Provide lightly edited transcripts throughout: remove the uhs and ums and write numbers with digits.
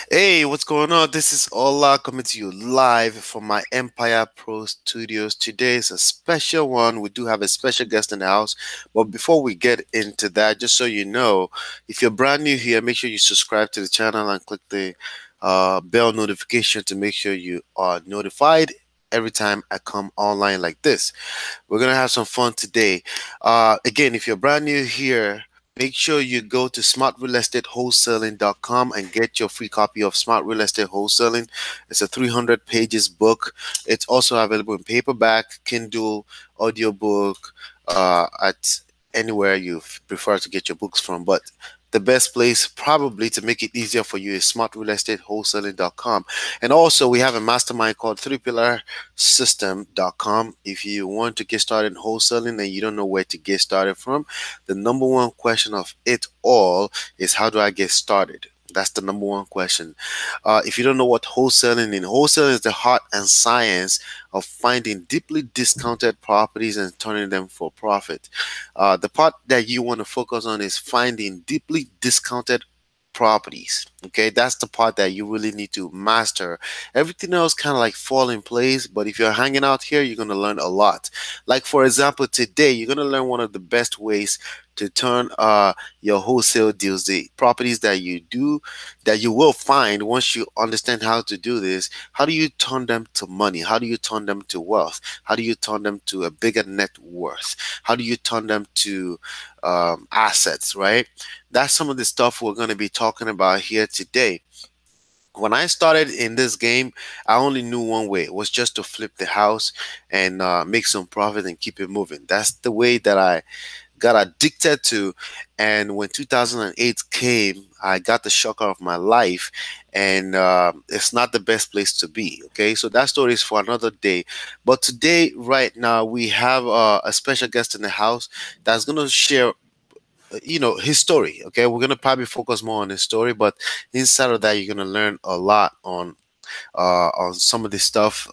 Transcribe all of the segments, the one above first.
Hey, what's going on? This is Ola coming to you live from my Empire Pro studios. Today is a special one. We do have a special guest in the house. But before we get into that, just so you know, if you're brand new here, make sure you subscribe to the channel and click the bell notification to make sure you are notified every time I come online like this. We're gonna have some fun today. Again, if you're brand new here, make sure you go to smartrealestatewholesaling.com and get your free copy of Smart Real Estate Wholesaling. It's a 300 pages book. It's also available in paperback, Kindle, audiobook, at anywhere you prefer to get your books from. But the best place probably to make it easier for you is smartrealestatewholesaling.com. And also we have a mastermind called 3pillarsystem.com. If you want to get started in wholesaling and you don't know where to get started from, the number one question of it all is, how do I get started? That's the number one question. If you don't know what wholesaling is the heart and science of finding deeply discounted properties and turning them for profit. The part that you want to focus on is finding deeply discounted properties. Okay, that's the part that you really need to master. Everything else kind of like fall in place, but if you're hanging out here, you're going to learn a lot. Like for example, today you're going to learn one of the best ways to turn your wholesale deals, the properties that you do, that you will find once you understand how to do this. How do you turn them to money? How do you turn them to wealth? How do you turn them to a bigger net worth? How do you turn them to assets, right? That's some of the stuff we're going to be talking about here today. When I started in this game, I only knew one way. It was just to flip the house and make some profit and keep it moving. That's the way that I got addicted to. And when 2008 came, I got the shocker of my life, and it's not the best place to be. Okay, so that story is for another day. But today, right now, we have a special guest in the house that's going to share, his story. Okay, we're going to probably focus more on his story, but inside of that, you're going to learn a lot on some of the stuff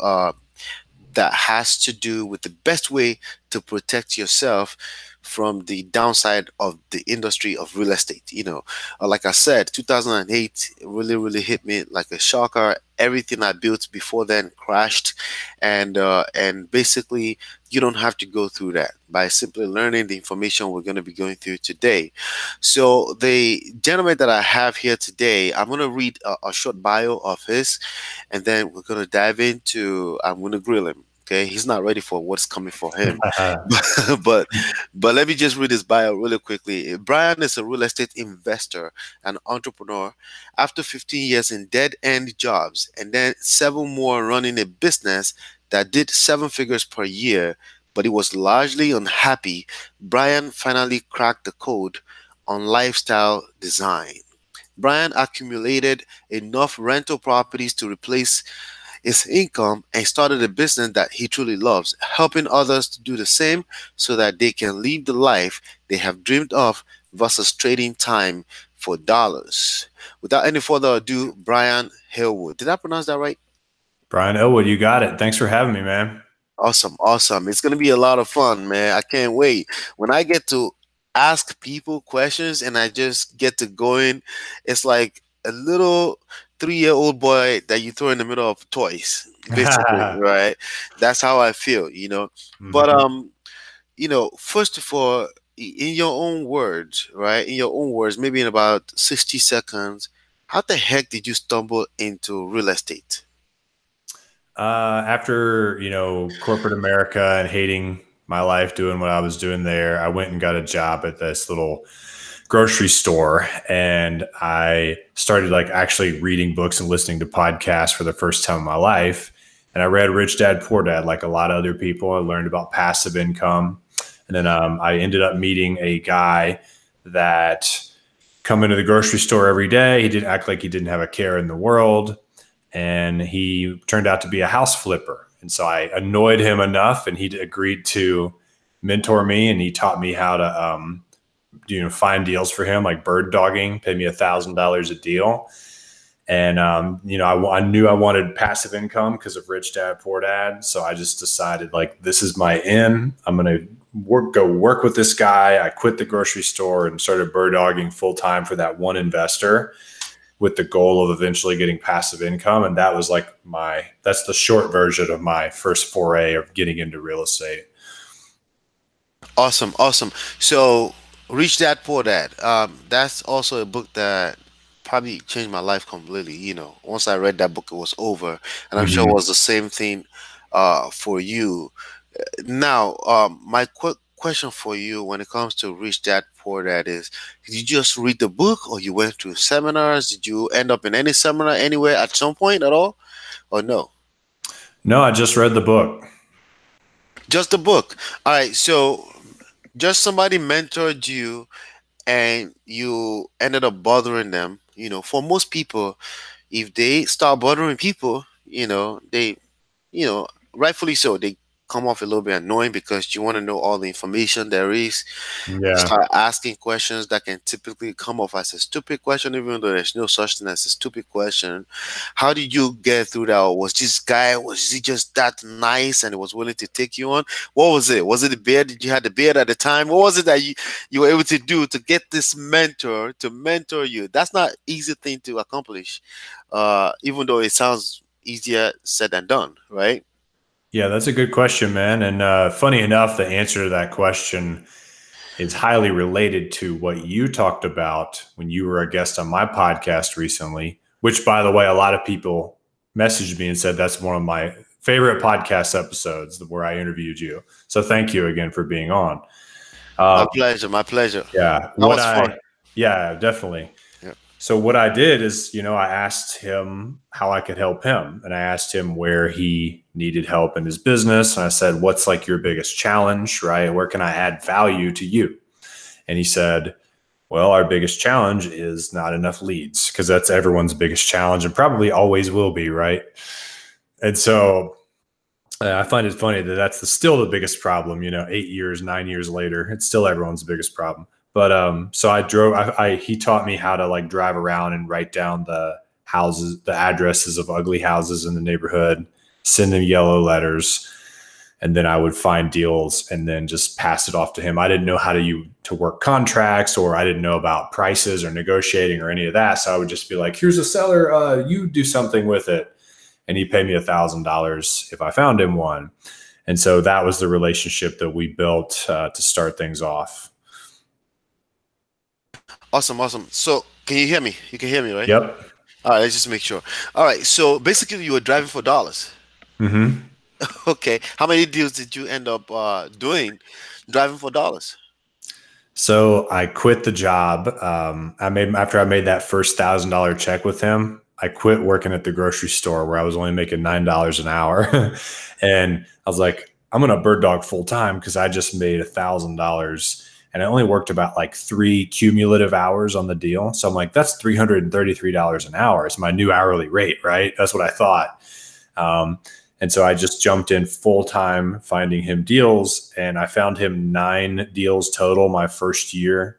that has to do with the best way to protect yourself from the downside of the industry of real estate. Like I said, 2008 really, really hit me like a shocker. Everything I built before then crashed, and basically, you don't have to go through that by simply learning the information we're going to be going through today. So the gentleman that I have here today, I'm going to read a short bio of his, and then we're going to dive into. I'm going to grill him. Okay, he's not ready for what's coming for him, but but let me just read his bio really quickly. Brian is a real estate investor and entrepreneur. After 15 years in dead-end jobs and then 7 more running a business that did 7 figures per year, but he was largely unhappy, Brian finally cracked the code on lifestyle design. Brian accumulated enough rental properties to replace his income and started a business that he truly loves, helping others to do the same so that they can live the life they have dreamed of versus trading time for dollars. Without any further ado, Brian Ellwood. Did I pronounce that right? Brian Ellwood, you got it. Thanks for having me, man. Awesome, awesome. It's gonna be a lot of fun, man. I can't wait. When I get to ask people questions and I just get to going, it's like a little 3-year-old boy that you throw in the middle of toys, basically, right? That's how I feel. But Mhm. first of all, in your own words, right? In your own words, maybe in about 60 seconds, how the heck did you stumble into real estate? After corporate America and hating my life doing what I was doing there, I went and got a job at this little grocery store, and I started like actually reading books and listening to podcasts for the first time in my life. And I read Rich Dad Poor Dad like a lot of other people. I learned about passive income, and then I ended up meeting a guy that come into the grocery store every day. He didn't act like he didn't have a care in the world, and he turned out to be a house flipper. And so I annoyed him enough, and he agreed to mentor me, and he taught me how to find deals for him, like bird dogging, paid me $1,000 a deal. And I knew I wanted passive income because of Rich Dad Poor Dad. So I just decided, like, this is my in. I'm going to go work with this guy. I quit the grocery store and started bird dogging full time for that one investor. with the goal of eventually getting passive income. And that was like that's the short version of my first foray of getting into real estate. Awesome, awesome. So, Reach Dad Poor Dad. That's also a book that probably changed my life completely. Once I read that book, it was over, and I'm sure it Mm-hmm. was the same thing for you. Now, my quick question for you when it comes to Rich Dad Poor Dad is: did you just read the book, or you went to seminars? Did you end up in any seminar anywhere at some point at all, or no? No, I just read the book. Just the book. All right. So, just somebody mentored you and you ended up bothering them. For most people, if they start bothering people, they, you know, rightfully so, they come off a little bit annoying because you want to know all the information there is. You Yeah. start asking questions that can typically come off as a stupid question, even though there's no such thing as a stupid question. How did you get through that? Was he just that nice and was willing to take you on? What was it? Was it the beard? Did you have the beard at the time? What was it that you were able to do to get this mentor to mentor you? That's not easy thing to accomplish, even though it sounds easier said than done, right? Yeah, that's a good question, man. And funny enough, the answer to that question is highly related to what you talked about when you were a guest on my podcast recently, which, by the way, a lot of people messaged me and said that's one of my favorite podcast episodes where I interviewed you. So thank you again for being on. My Um, pleasure. My pleasure. yeah, That was fun. yeah, definitely. Yeah. So what I did is, I asked him how I could help him, and I asked him where he needed help in his business. And I said, what's like your biggest challenge, right? Where can I add value to you? And he said, well, our biggest challenge is not enough leads, because that's everyone's biggest challenge and probably always will be, right? And so I find it funny that that's still the biggest problem, 8 years, 9 years later, it's still everyone's biggest problem. But so he taught me how to like drive around and write down the houses, the addresses of ugly houses in the neighborhood, send them yellow letters, and then I would find deals and then just pass it off to him. I didn't know how to work contracts, or I didn't know about prices or negotiating or any of that. So I would just be like, here's a seller, you do something with it. And he'd pay me $1,000 if I found him one. And so that was the relationship that we built to start things off. Awesome, awesome. So, can you hear me? You can hear me, right? Yep. All right, let's just make sure. All right, so basically, you were driving for dollars. Mm-hmm. Okay, how many deals did you end up doing driving for dollars? So I quit the job. After I made that first $1,000 check with him, I quit working at the grocery store where I was only making $9 an hour. And I was like, I'm going to bird dog full time because I just made $1,000 and I only worked about like 3 cumulative hours on the deal. So I'm like, that's $333 an hour. It's my new hourly rate, right? That's what I thought. And so I just jumped in full time finding him deals, and I found him 9 deals total my first year.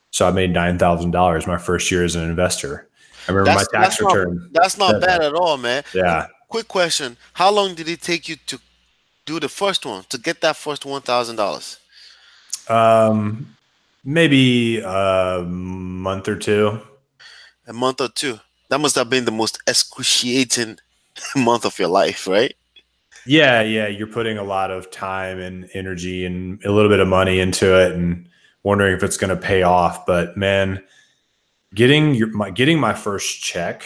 So I made $9,000 my first year as an investor. I remember my tax return. That's not bad at all, man. Yeah. Quick question: how long did it take you to do the first one to get that first $1,000? Maybe a month or two. A month or two. That must have been the most excruciating month of your life, right? Yeah. You're putting a lot of time and energy and a little bit of money into it and wondering if it's going to pay off. But man, getting my first check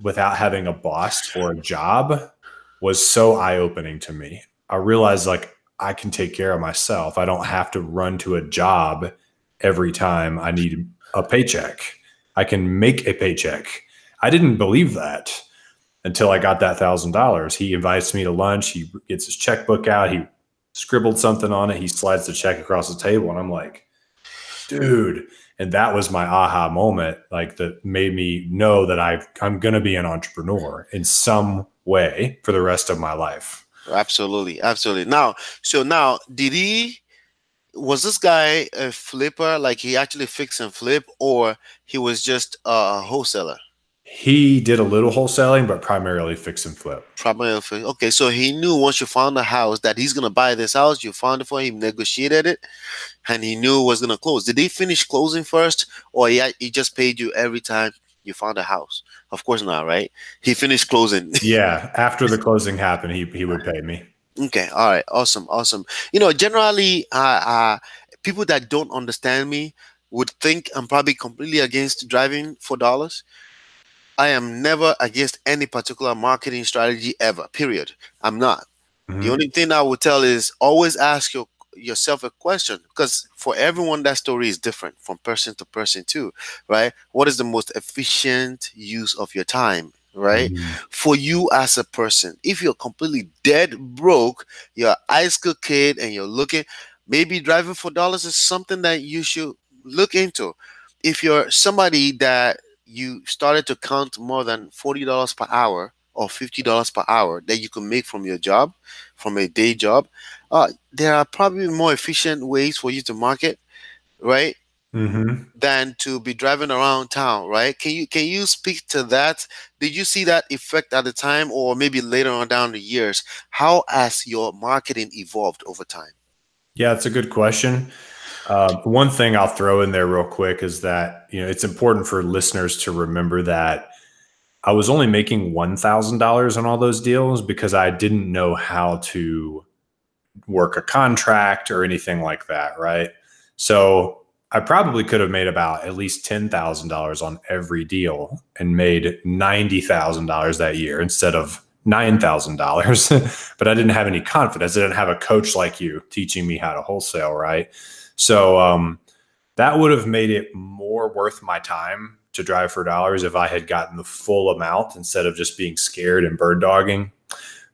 without having a boss or a job was so eye-opening to me. I realized like I can take care of myself. I don't have to run to a job every time I need a paycheck. I can make a paycheck. I didn't believe that until I got that $1,000. He invites me to lunch. He gets his checkbook out. He scribbled something on it. He slides the check across the table. And I'm like, dude. And that was my aha moment, like that made me know that I'm going to be an entrepreneur in some way for the rest of my life. Absolutely, absolutely. Now, was this guy a flipper? Like he actually fix and flip, or he was just a wholesaler? He did a little wholesaling, but primarily fix and flip. Primarily, okay. So he knew once you found a house that he's gonna buy this house. You found it for him, negotiated it, and he knew it was gonna close. Did he finish closing first, or he just paid you every time you found a house. Of course not, right? He finished closing. Yeah, after the closing happened, he would pay me. Okay, all right, awesome, awesome. Generally, people that don't understand me would think I'm probably completely against driving for dollars. I am never against any particular marketing strategy ever. Period. I'm not. The Hmm. only thing I would tell is always ask yourself a question, because for everyone that story is different from person to person too, right? What is the most efficient use of your time, right? Hmm. For you as a person, if you're completely dead broke, you're a high school kid and you're looking, maybe driving for dollars is something that you should look into. If you're somebody that you started to count more than $40 per hour or $50 per hour that you can make from your job, from a day job, there are probably more efficient ways for you to market, right? Hmm. Than to be driving around town, right? Can you speak to that? Did you see that effect at the time, or maybe later on down the years? How has your marketing evolved over time? Yeah, it's a good question. One thing I'll throw in there real quick is that it's important for listeners to remember that I was only making $1,000 on all those deals because I didn't know how to work a contract or anything like that, right? So I probably could have made about at least $10,000 on every deal and made $90,000 that year instead of $9,000. But I didn't have any confidence. I didn't have a coach like you teaching me how to wholesale, right? So that would have made it more worth my time to drive for dollars if I had gotten the full amount instead of just being scared and bird dogging.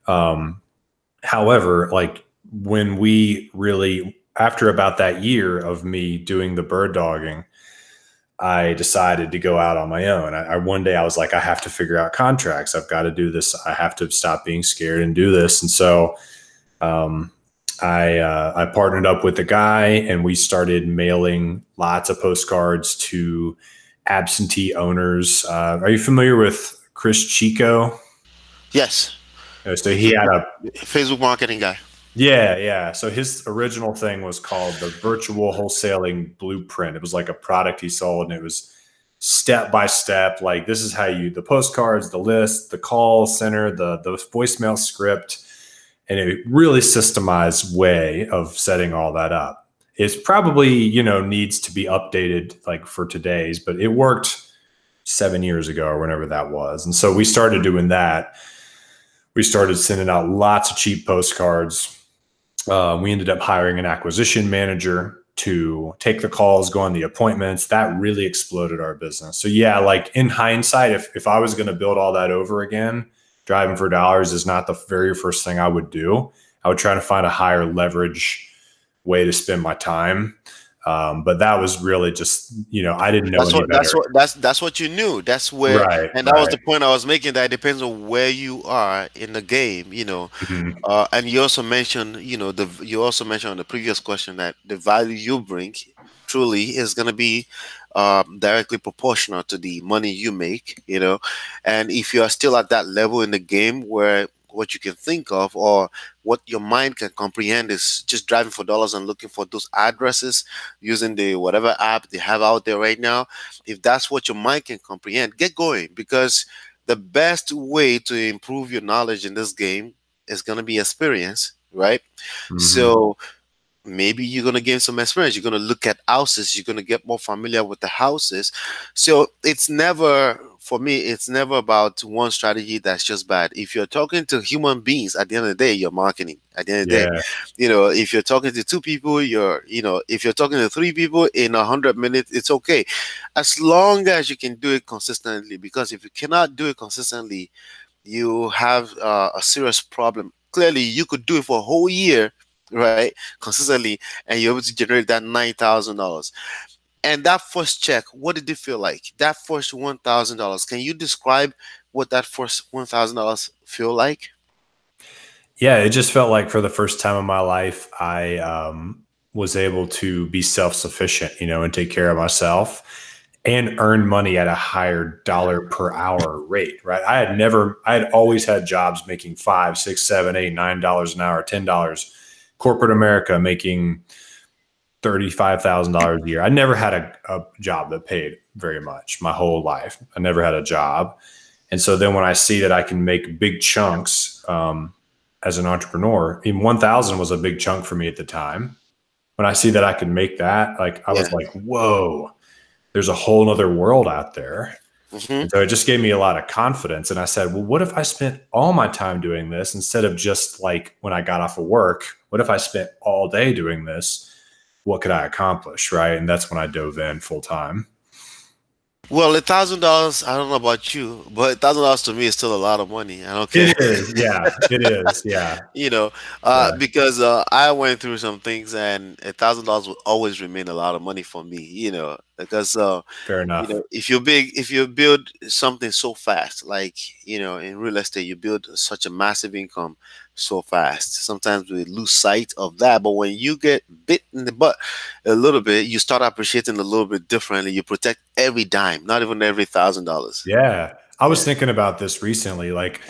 Um, However, like when we really, after about that year of me doing the bird dogging, I decided to go out on my own. One day I was like, I have to figure out contracts. I've got to do this. I have to stop being scared and do this. And so um, I partnered up with a guy and we started mailing lots of postcards to absentee owners. Are you familiar with Chris Chico? Yes. So he had a Facebook marketing guy. Yeah, yeah. So his original thing was called the Virtual Wholesaling Blueprint. It was like a product he sold, and it was step by step. Like this is how the postcards, the list, the call center, the voicemail script, and a really systemized way of setting all that up. It's probably needs to be updated like for today's, but it worked 7 years ago or whenever that was, and so we started doing that. We started sending out lots of cheap postcards. We ended up hiring an acquisition manager to take the calls, go on the appointments. That really exploded our business. So yeah, like in hindsight, if I was going to build all that over again, driving for dollars is not the very first thing I would do. I would try to find a higher leverage way to spend my time. But that was really just, I didn't know That's any what that's better. what that's what you knew. That's where, Right, and that was right. the point I was making. That it depends on where you are in the game, Mhm. And you also mentioned, you also mentioned on the previous question that the value you bring truly is going to be directly proportional to the money you make, and if you are still at that level in the game where what you can think of or what your mind can comprehend is just driving for dollars and looking for those addresses using the whatever app they have out there right now, if that's what your mind can comprehend, get going, because the best way to improve your knowledge in this game is going to be experience, right? Mhm. So maybe you're going to gain some experience, you're going to look at houses, you're going to get more familiar with the houses. So it's never, for me, it's never about one strategy that's just bad. If you're talking to human beings, at the end of the day, you're marketing. At the end of the day, Yeah. if you're talking to two people, if you're talking to three people in 100 minutes, it's okay, as long as you can do it consistently. Because if you cannot do it consistently, you have a serious problem. Clearly, you could do it for a whole year, right, consistently, and you're able to generate that $9,000. And that first check, what did it feel like? That first $1,000. Can you describe what that first $1,000 feel like? Yeah, it just felt like for the first time in my life, I was able to be self-sufficient, and take care of myself and earn money at a higher dollar per hour rate, right? I had always had jobs making 5, 6, 7, 8, $9 an hour, $10. Corporate America making $35,000 a year. I never had a job that paid very much my whole life. I never had a job. And so then when I see that I can make big chunks as an entrepreneur, even 1,000 was a big chunk for me at the time. When I see that I can make that, like I was Yeah. like, whoa, there's a whole nother world out there. Hmm. And so it just gave me a lot of confidence. And I said, well, what if I spent all my time doing this instead of just like when I got off of work? What if I spent all day doing this? What could I accomplish? Right. And that's when I dove in full time. Well, $1,000, I don't know about you, but $1,000 to me is still a lot of money. I don't care. It is. Yeah. It is. Yeah. You know, Yeah. because I went through some things, and $1,000 will always remain a lot of money for me. Because Fair enough. if you build something so fast, like in real estate, you build such a massive income so fast. Sometimes we lose sight of that, but when you get bit in the butt a little bit, you start appreciating a little bit differently. You protect every dime, not even every $1,000. Yeah. I was Yeah. thinking about this recently. Like,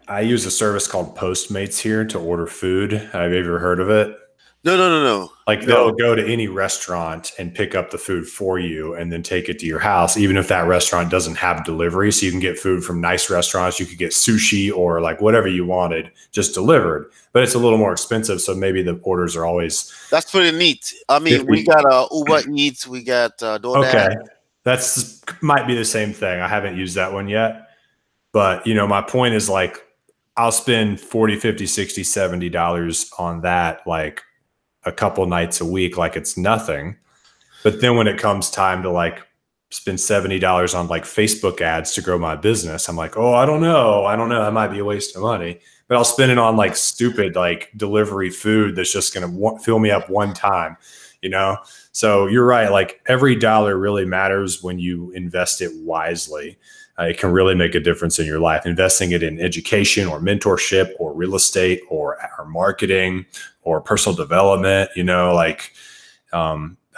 I use a service called Postmates here to order food. Have you ever heard of it? No, no, no, no, Like they'll no. go to any restaurant and pick up the food for you and then take it to your house, even if that restaurant doesn't have delivery. So you can get food from nice restaurants. You could get sushi or like whatever you wanted just delivered, but it's a little more expensive. So maybe the orders are always That's pretty neat. I mean, we 50. got Uber Eats, we got DoorDash. Okay. That's might be the same thing. I haven't used that one yet, but my point is like, I'll spend 40, 50, 60, $70 on that, like a couple nights a week, like it's nothing. But then when it comes time to like spend $70 on like Facebook ads to grow my business, I'm like, oh, I don't know. I don't know. That might be a waste of money. But I'll spend it on like stupid like delivery food that's just going to fill me up one time, you know? So you're right. Like every dollar really matters when you invest it wisely. It can really make a difference in your life. Investing it in education or mentorship or real estate or marketing or personal development,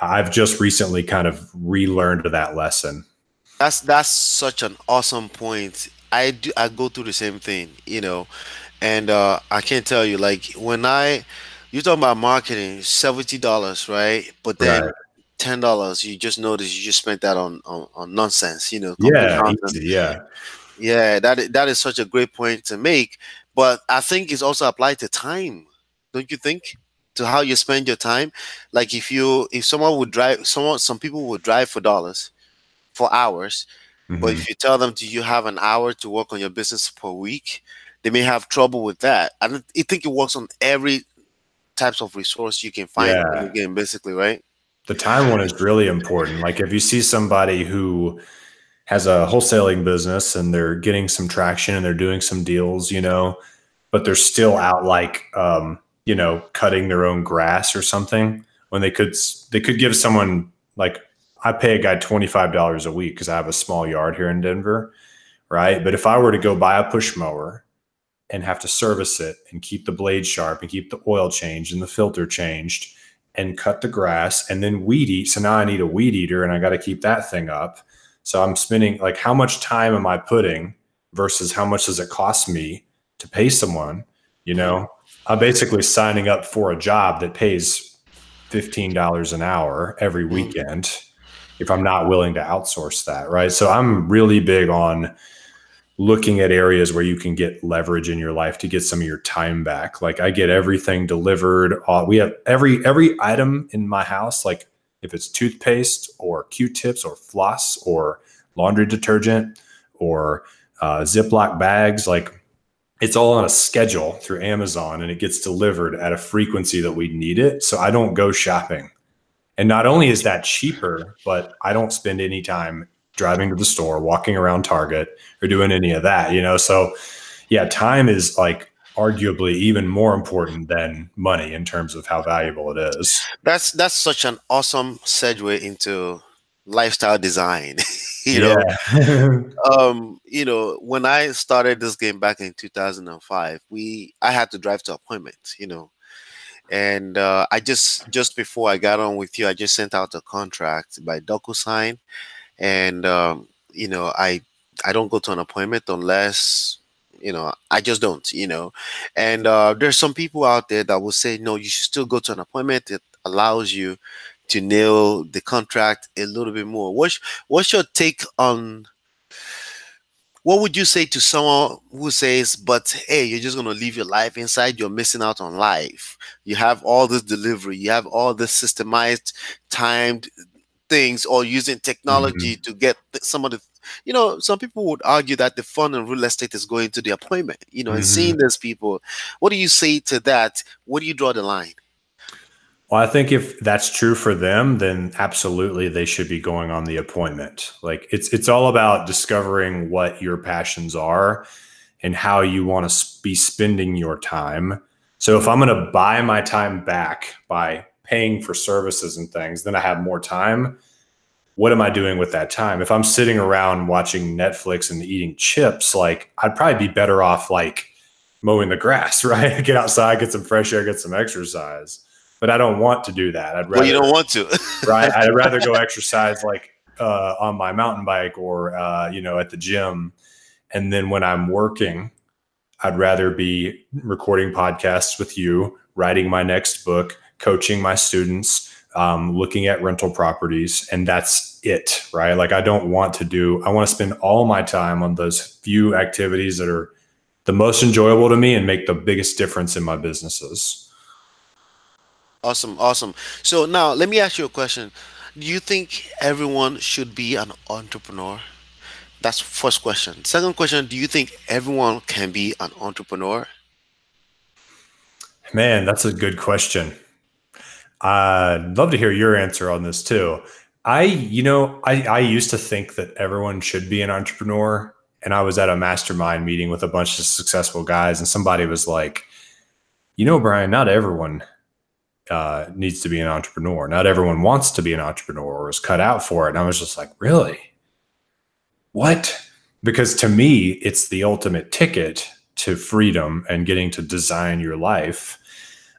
I've just recently kind of relearned that lesson. That's such an awesome point. I go through the same thing, and I can't tell you, like, you talking about marketing, $70, right? But then Right. $10, you just notice you just spent that on nonsense, complete Yeah. nonsense. Easy. Yeah. Yeah, that is such a great point to make. But I think it's also applied to time, don't you think? To how you spend your time. Like if someone would drive, some people would drive for dollars, for hours, but Hmm. if you tell them, do you have an hour to work on your business per week, they may have trouble with that. I think it works on every types of resource you can find in the Yeah. game, basically, right? The time one is really important. Like if you see somebody who has a wholesaling business and they're getting some traction and they're doing some deals, but they're still out like, cutting their own grass or something when they could give someone like, I pay a guy $25 a week because I have a small yard here in Denver. Right. But if I were to go buy a push mower and have to service it and keep the blade sharp and keep the oil changed and the filter changed and cut the grass and then weed eat. So now I need a weed eater and I got to keep that thing up. So I'm spending like, how much time am I putting versus how much does it cost me to pay someone? You Hmm. know, I'm basically signing up for a job that pays $15 an hour every Hmm. weekend if I'm not willing to outsource that. Right. So I'm really big on looking at areas where you can get leverage in your life to get some of your time back. Like I get everything delivered. We have every item in my house, like if it's toothpaste or Q-tips or floss or laundry detergent or Ziploc bags, like it's all on a schedule through Amazon and it gets delivered at a frequency that we need it. So I don't go shopping. And not only is that cheaper, but I don't spend any time driving to the store, walking around Target, or doing any of that. So yeah, time is like arguably even more important than money in terms of how valuable it is. That's such an awesome segue into lifestyle design. you Yeah. know, when I started this game back in 2005, I had to drive to appointments, and I just before I got on with you, I just sent out a contract by DocuSign, and I don't go to an appointment unless I just don't, and there's some people out there that will say no, you should still go to an appointment. It allows you to nail the contract a little bit more. What's your take on, what would you say to someone who says, but hey, you're just going to leave your life inside, you're missing out on life. You have all this delivery, you have all this systemized, timed things, or using technology Mhm. to get some of the, some people would argue that the fun in real estate is going to the appointment, and seeing Mhm. those people. What do you say to that? Where do you draw the line? Well, I think if that's true for them, then absolutely they should be going on the appointment. Like it's all about discovering what your passions are and how you want to be spending your time. So if I'm going to buy my time back by paying for services and things, then I have more time. What am I doing with that time? If I'm sitting around watching Netflix and eating chips, like I'd probably be better off like mowing the grass, right? Get outside, get some fresh air, get some exercise. But I don't want to do that. I'd Well, you rather, don't want to. right? I'd rather go exercise like on my mountain bike or at the gym. And then when I'm working, I'd rather be recording podcasts with you, writing my next book, coaching my students, looking at rental properties, and that's it, right? Like I want to spend all my time on those few activities that are the most enjoyable to me and make the biggest difference in my businesses. Awesome, awesome. So now let me ask you a question. Do you think everyone should be an entrepreneur? That's first question. Second question, do you think everyone can be an entrepreneur? Man, that's a good question. I'd love to hear your answer on this too. I used to think that everyone should be an entrepreneur. And I was at a mastermind meeting with a bunch of successful guys, and somebody was like, Brian, not everyone needs to be an entrepreneur. Not everyone wants to be an entrepreneur or is cut out for it. And I was just like, really? What? Because to me, it's the ultimate ticket to freedom and getting to design your life.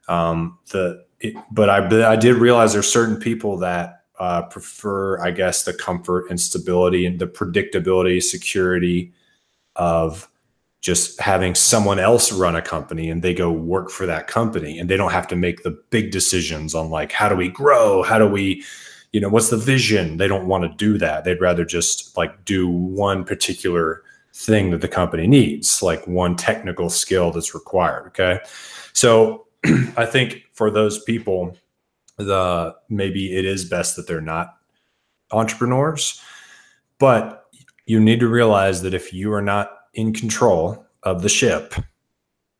But I did realize there's certain people that prefer, I guess, the comfort and stability and the predictability, security of just having someone else run a company, and they go work for that company and they don't have to make the big decisions on like, how do we grow? How do we, what's the vision? They don't want to do that. They'd rather just like do one particular thing that the company needs, like one technical skill that's required. Okay. So I think for those people, maybe it is best that they're not entrepreneurs, but you need to realize that if you are not in control of the ship,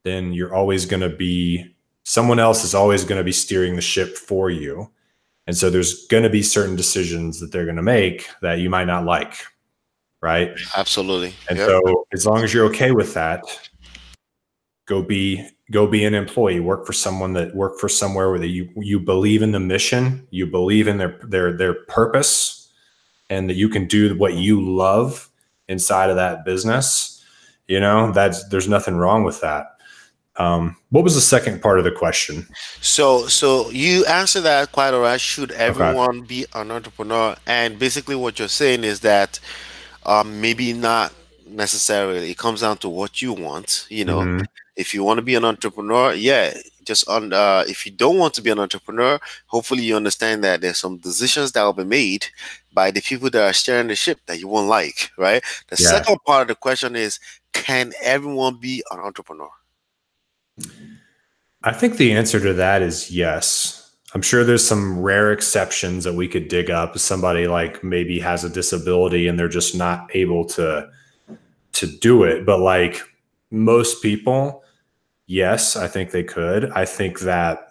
then someone else is always going to be steering the ship for you. And so there's going to be certain decisions that they're going to make that you might not like. Right. Absolutely. And Yep. so as long as you're okay with that, go be an employee, work for somewhere where you believe in the mission, you believe in their purpose, and that you can do what you love inside of that business. There's nothing wrong with that. What was the second part of the question? So you answer that quite all right. Should Okay. everyone be an entrepreneur? And basically, what you're saying is that maybe not necessarily. It comes down to what you want. Mm-hmm. If you want to be an entrepreneur, yeah. Just on. If you don't want to be an entrepreneur, hopefully you understand that there's some decisions that will be made by the people that are steering the ship that you won't like. Right. The Yeah. second part of the question is, can everyone be an entrepreneur? I think the answer to that is yes. I'm sure there's some rare exceptions that we could dig up. Somebody like maybe has a disability and they're just not able to do it. But like most people, yes, I think they could. I think that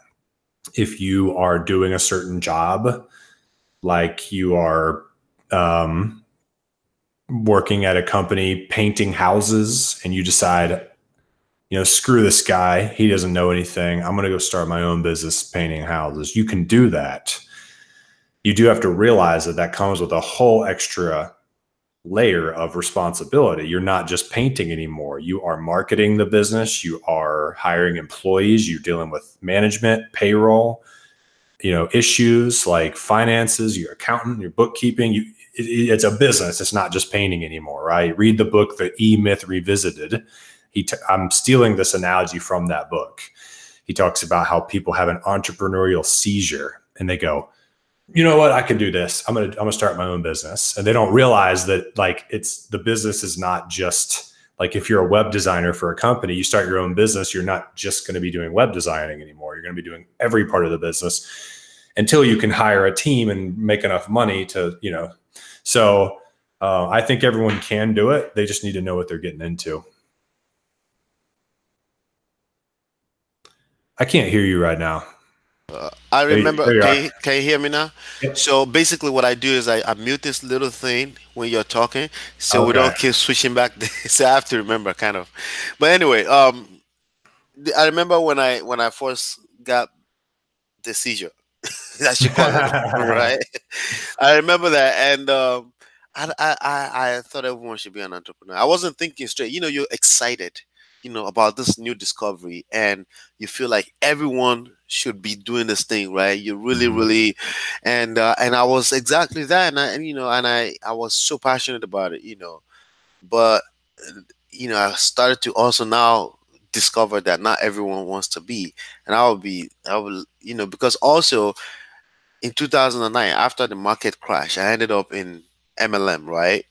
if you are doing a certain job, like you are working at a company painting houses, and you decide, screw this guy, he doesn't know anything, I'm going to go start my own business painting houses. You can do that. You do have to realize that comes with a whole extra layer of responsibility. You're not just painting anymore. You are marketing the business. You are hiring employees. You're dealing with management, payroll, issues like finances, your accountant, your bookkeeping. It's a business. It's not just painting anymore, right? Read the book, The E-Myth Revisited. I'm stealing this analogy from that book. He talks about how people have an entrepreneurial seizure and they go, you know what, I can do this. I'm gonna start my own business. And they don't realize that like the business is not just like if you're a web designer for a company, you start your own business, you're not just going to be doing web designing anymore. You're going to be doing every part of the business until you can hire a team and make enough money to, so I think everyone can do it. They just need to know what they're getting into. I can't hear you right now. I There, remember. there you are. Can you hear me now? Yep. So basically, what I do is I mute this little thing when you're talking, so we Okay. don't keep switching back. So I have to remember, kind of. But anyway, I remember when I first got the seizure, I should call it, right? I remember that, and I thought everyone should be an entrepreneur. I wasn't thinking straight. You're excited, about this new discovery, and you feel like everyone should be doing this thing, right? You really, Mhm. really, and I was exactly that, and I was so passionate about it, but I started to also now discover that not everyone wants to be, and I will, because also in 2009, after the market crash, I ended up in MLM, right?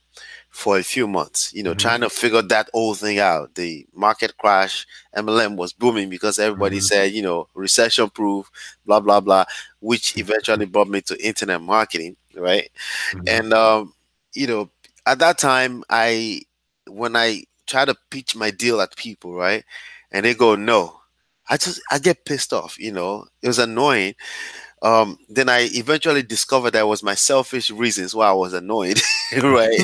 For a few months, trying Mhm. to figure that whole thing out. The market crash, MLM was booming because everybody Mhm. said, recession proof, blah, blah, blah, which eventually brought me to internet marketing, right? Mhm. And, you know, at that time, when I try to pitch my deal at people, right? And they go, no, I get pissed off, it was annoying. Then I eventually discovered that was my selfish reasons why I was annoyed, right?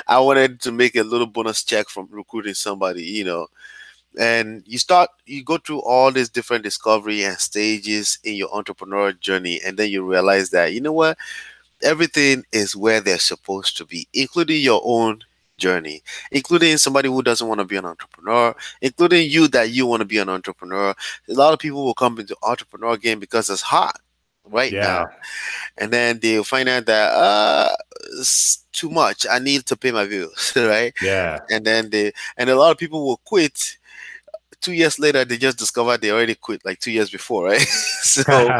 I wanted to make a little bonus check from recruiting somebody, and you go through all these different discovery and stages in your entrepreneurial journey, and then you realize that, what? Everything is where they're supposed to be, including your own journey, including somebody who doesn't want to be an entrepreneur, including you that you want to be an entrepreneur. A lot of people will come into entrepreneur game because it's hot right now, Yeah. and then they'll find out that it's too much. I need to pay my bills, right? Yeah. And a lot of people will quit. 2 years later, they just discovered they already quit like 2 years before, right? So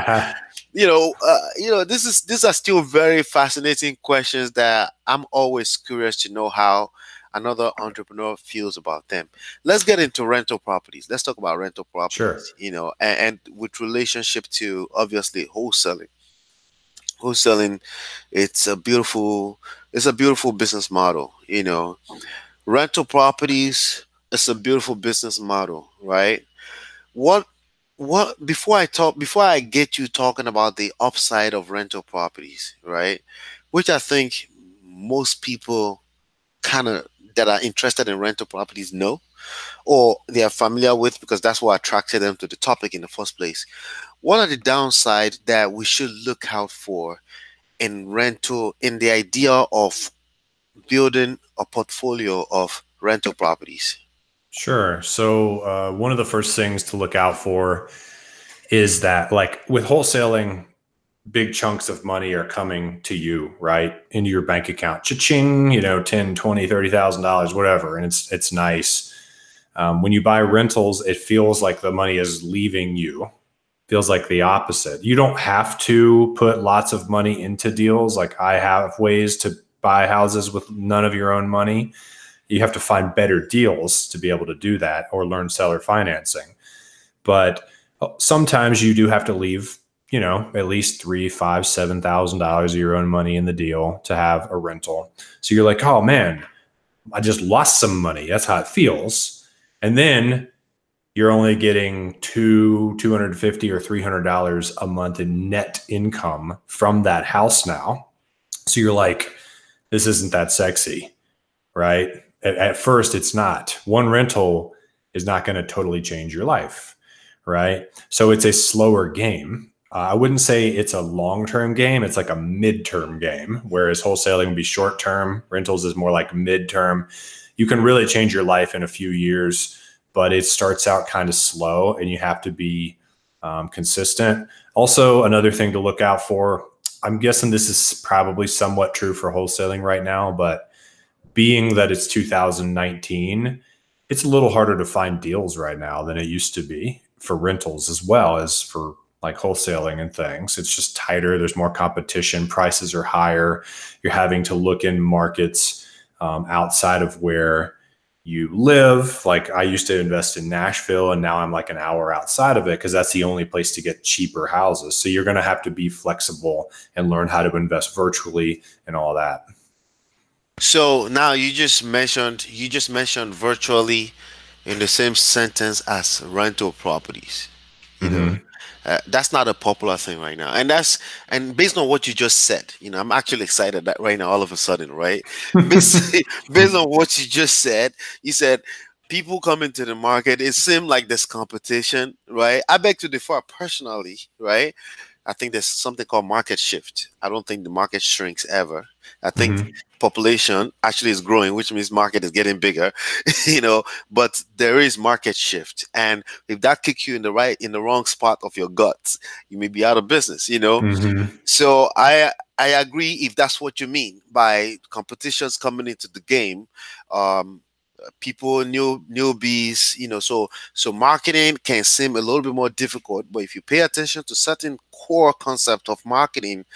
these are still very fascinating questions that I'm always curious to know how another entrepreneur feels about them. Let's get into rental properties. Let's talk about rental Sure. properties, and with relationship to obviously wholesaling. Wholesaling, it's a beautiful business model, Rental properties, it's a beautiful business model, right? What before I get you talking about the upside of rental properties, right? Which I think most people kind of that are interested in rental properties know or they are familiar with because that's what attracted them to the topic in the first place. What are the downsides that we should look out for in the idea of building a portfolio of rental properties? Sure. So, one of the first things to look out for is that, like with wholesaling, big chunks of money are coming to you, right? Into your bank account. Cha-ching, 10, 20, $30,000, whatever. And it's nice. When you buy rentals, it feels like the money is leaving you. Feels like the opposite. You don't have to put lots of money into deals. Like I have ways to buy houses with none of your own money. You have to find better deals to be able to do that or learn seller financing. But sometimes you do have to leave, at least $3, $5, $7,000 of your own money in the deal to have a rental. So you're like, oh man, I just lost some money. That's how it feels. And then you're only getting $250 or $300 a month in net income from that house now. So you're like, this isn't that sexy, right? At first, it's not. One rental is not going to totally change your life, right? So it's a slower game. I wouldn't say it's a long-term game. It's like a mid-term game, whereas wholesaling would be short-term. Rentals is more like mid-term. You can really change your life in a few years, but it starts out kind of slow and you have to be consistent. Also, another thing to look out for, I'm guessing this is probably somewhat true for wholesaling right now, but being that it's 2019, it's a little harder to find deals right now than it used to be for rentals as well as for like wholesaling and things. It's just tighter. There's more competition. Prices are higher. You're having to look in markets outside of where you live. Like I used to invest in Nashville, and now I'm like an hour outside of it because that's the only place to get cheaper houses. So you're going to have to be flexible and learn how to invest virtually and all that. So now you just mentioned virtually in the same sentence as rental properties. You know, Mm-hmm. that's not a popular thing right now, and based on what you just said, I'm actually excited that right now all of a sudden, right? Based, based on what you just said, you said people come into the market. It seemed like there's competition, right? I beg to differ personally, right? I think there's something called market shift. I don't think the market shrinks ever. I think Mm-hmm. population actually is growing, which means market is getting bigger, but there is market shift. And if that kicks you in the wrong spot of your guts, you may be out of business. Mm-hmm. So I agree if that's what you mean by competitions coming into the game. Um, People newbies, so marketing can seem a little bit more difficult, but if you pay attention to certain core concept of marketing,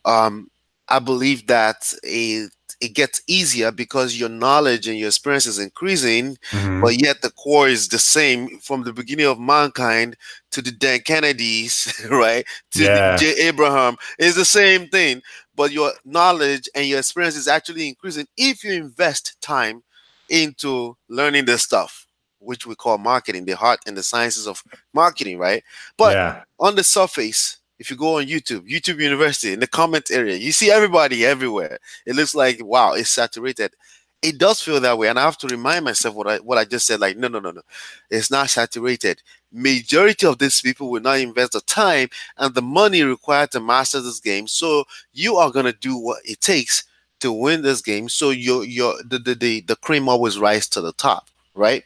um, I believe that it gets easier because your knowledge and your experience is increasing, Mm-hmm. but yet the core is the same from the beginning of mankind to the Dan Kennedys, right? To the Yeah. J. Abraham. It's the same thing, but your knowledge and your experience is actually increasing if you invest time into learning this stuff, which we call marketing, the heart and the sciences of marketing, right? But Yeah. on the surface, if you go on YouTube University, in the comment area, you see everybody everywhere. It looks like, wow, it's saturated. It does feel that way, and I have to remind myself what I just said. Like, no, no, no, no, it's not saturated. Majority of these people will not invest the time and the money required to master this game. So you are gonna do what it takes to win this game. So the cream always rise to the top, right?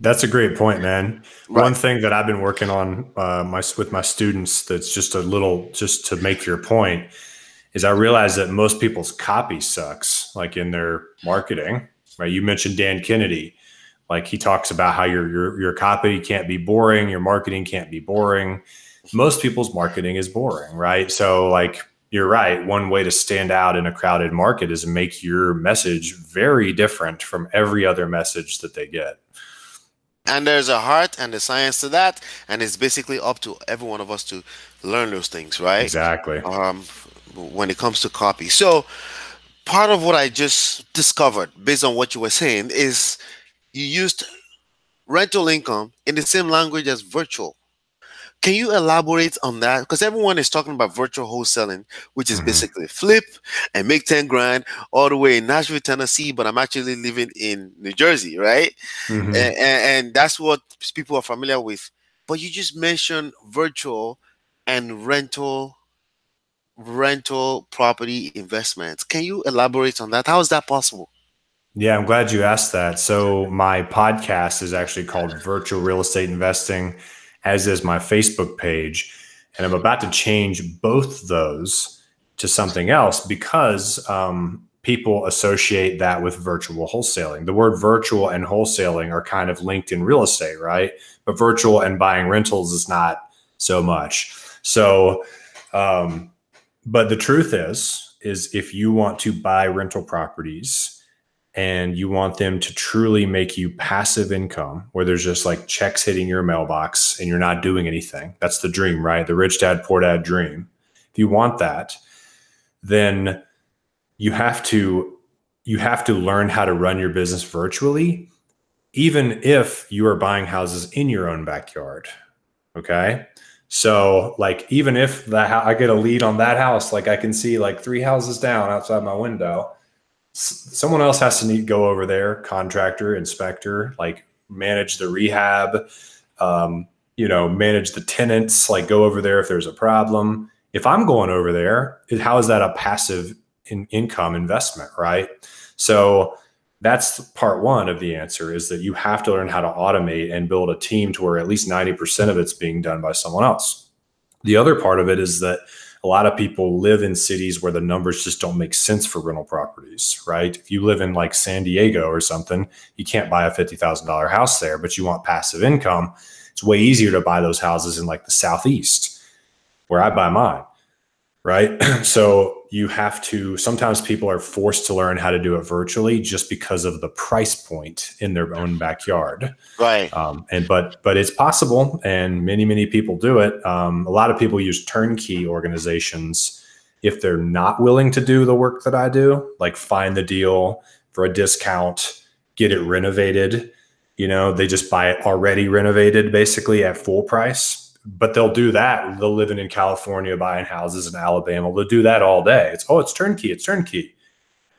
That's a great point, man. Right. One thing that I've been working on with my students that's just a little, just to make your point, is I realize that most people's copy sucks, like in their marketing, right? You mentioned Dan Kennedy. Like he talks about how your copy can't be boring, your marketing can't be boring. Most people's marketing is boring, right? So like you're right. One way to stand out in a crowded market is to make your message very different from every other message that they get. And there's a heart and a science to that, and it's basically up to every one of us to learn those things, right? Exactly. Um, when it comes to copy. So part of what I just discovered, based on what you were saying, is you used rental income in the same language as virtual. Can you elaborate on that? Because everyone is talking about virtual wholesaling, which is Mm-hmm. basically flip and make 10 grand all the way in Nashville, Tennessee, but I'm actually living in New Jersey, right? Mm-hmm. And that's what people are familiar with. But you just mentioned virtual and rental property investments. Can you elaborate on that? How is that possible? Yeah, I'm glad you asked that. So my podcast is actually called Virtual Real Estate Investing, as is my Facebook page. And I'm about to change both those to something else because people associate that with virtual wholesaling. The word virtual and wholesaling are kind of linked in real estate, right? But virtual and buying rentals is not so much. So, but the truth is if you want to buy rental properties, and you want them to truly make you passive income where there's just like checks hitting your mailbox and you're not doing anything. That's the dream, right? The rich dad, poor dad dream. If you want that, then you have to learn how to run your business virtually, even if you are buying houses in your own backyard. Okay. So like, even if I get a lead on that house, like I can see like 3 houses down outside my window, someone else has to go over there, contractor, inspector, like manage the rehab, manage the tenants, like go over there if there's a problem. If I'm going over there, how is that a passive income investment, right? So that's part one of the answer, is that you have to learn how to automate and build a team to where at least 90% of it's being done by someone else. The other part of it is that a lot of people live in cities where the numbers just don't make sense for rental properties, right? If you live in like San Diego or something, you can't buy a $50,000 house there, but you want passive income. It's way easier to buy those houses in like the Southeast. where I buy mine, right? So you have to, sometimes people are forced to learn how to do it virtually just because of the price point in their own backyard. Right. But it's possible, and many people do it. A lot of people use turnkey organizations if they're not willing to do the work that I do, like find the deal for a discount, get it renovated. You know, they just buy it already renovated, basically at full price. But they'll do that. They'll live in California, buying houses in Alabama. They'll do that all day. It's turnkey. It's turnkey.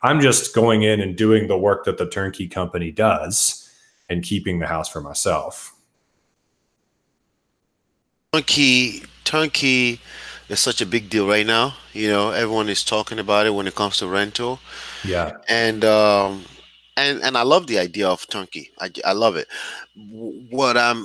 I'm just going in and doing the work that the turnkey company does and keeping the house for myself. Turnkey is such a big deal right now. You know, everyone is talking about it when it comes to rental, Yeah. and and I love the idea of turnkey. I love it. What I'm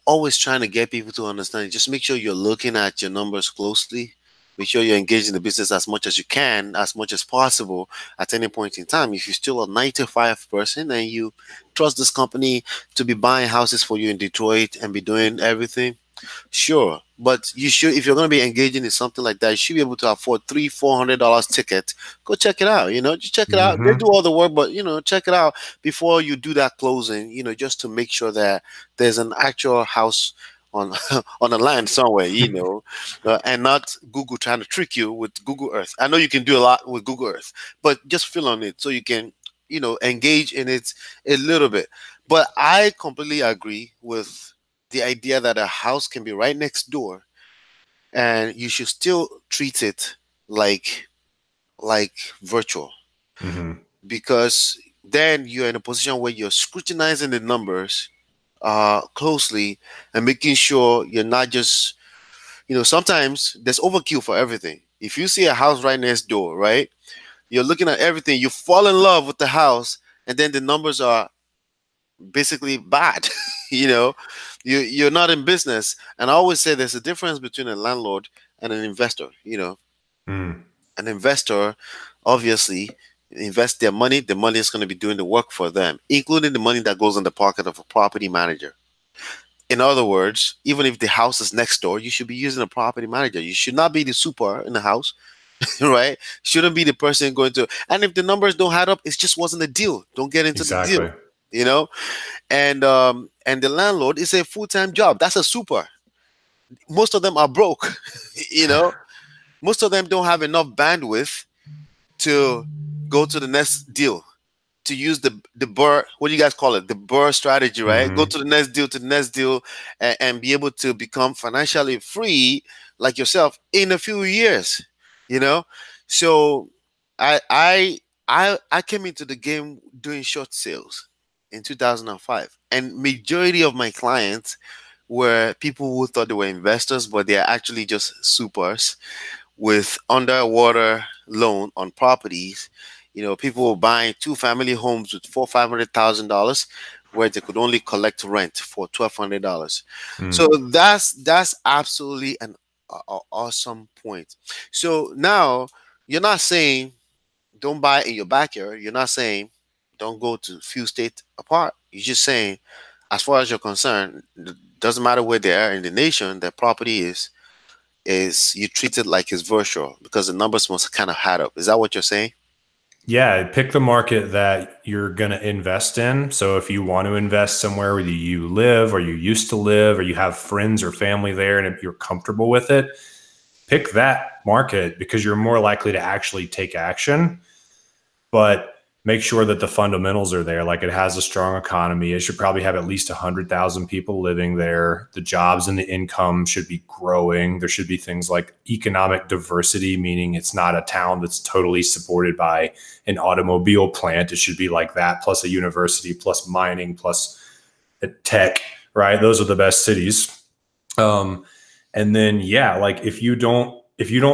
always trying to get people to understand is just make sure you're looking at your numbers closely. Make sure you're engaged in the business as much as you can, as much as possible at any point in time. If you're still a 9 to 5 person and you trust this company to be buying houses for you in Detroit and be doing everything, sure, but you should, if you're going to be engaging in something like that, you should be able to afford $300-400 ticket. Go check it out. You know, just check it out. They do Mm-hmm. all the work, but you know, check it out before you do that closing. You know, just to make sure that there's an actual house on on the land somewhere. You know, and not Google trying to trick you with Google Earth. I know you can do a lot with Google Earth, but just fill on it so you can, you know, engage in it a little bit. But I completely agree with the idea that a house can be right next door and you should still treat it like like virtual, Mm-hmm. because then you're in a position where you're scrutinizing the numbers closely and making sure you're not just, you know, sometimes there's overkill for everything. If you see a house right next door, right, you're looking at everything, you fall in love with the house, and then the numbers are basically bad. You know, you're not in business. And I always say there's a difference between a landlord and an investor. You know, Mm. an investor obviously invest their money, the money is going to be doing the work for them, including the money that goes in the pocket of a property manager. In other words, even if the house is next door, you should be using a property manager. You should not be the super in the house. Right? Shouldn't be the person going to, and if the numbers don't add up, it just wasn't a deal. Don't get into the deal. Exactly. You know, and the landlord is a full-time job. That's a super. Most of them are broke. You know, most of them don't have enough bandwidth to go to the next deal, to use the burr, what do you guys call it, the burr strategy, right? Go Mm-hmm. to the next deal, to the next deal, and be able to become financially free like yourself in a few years. You know, so i i I came into the game doing short sales in 2005, and majority of my clients were people who thought they were investors, but they are actually just supers with underwater loan on properties. You know, people were buying two-family homes with $400,000-500,000, where they could only collect rent for $1,200. So Mm. that's absolutely an awesome point. So now you're not saying don't buy in your backyard. You're not saying don't go to few states apart. You're just saying, as far as you're concerned, it doesn't matter where they are in the nation, their property is you treat it like it's virtual because the numbers must kind of add up. Is that what you're saying? Yeah, pick the market that you're going to invest in. So if you want to invest somewhere where you live or you used to live or you have friends or family there and if you're comfortable with it, pick that market because you're more likely to actually take action. But make sure that the fundamentals are there. Like it has a strong economy. It should probably have at least 100,000 people living there. The jobs and the income should be growing. There should be things like economic diversity, meaning it's not a town that's totally supported by an automobile plant. It should be like that, plus a university, plus mining, plus a tech, right? Those are the best cities. And then, yeah, like if you don't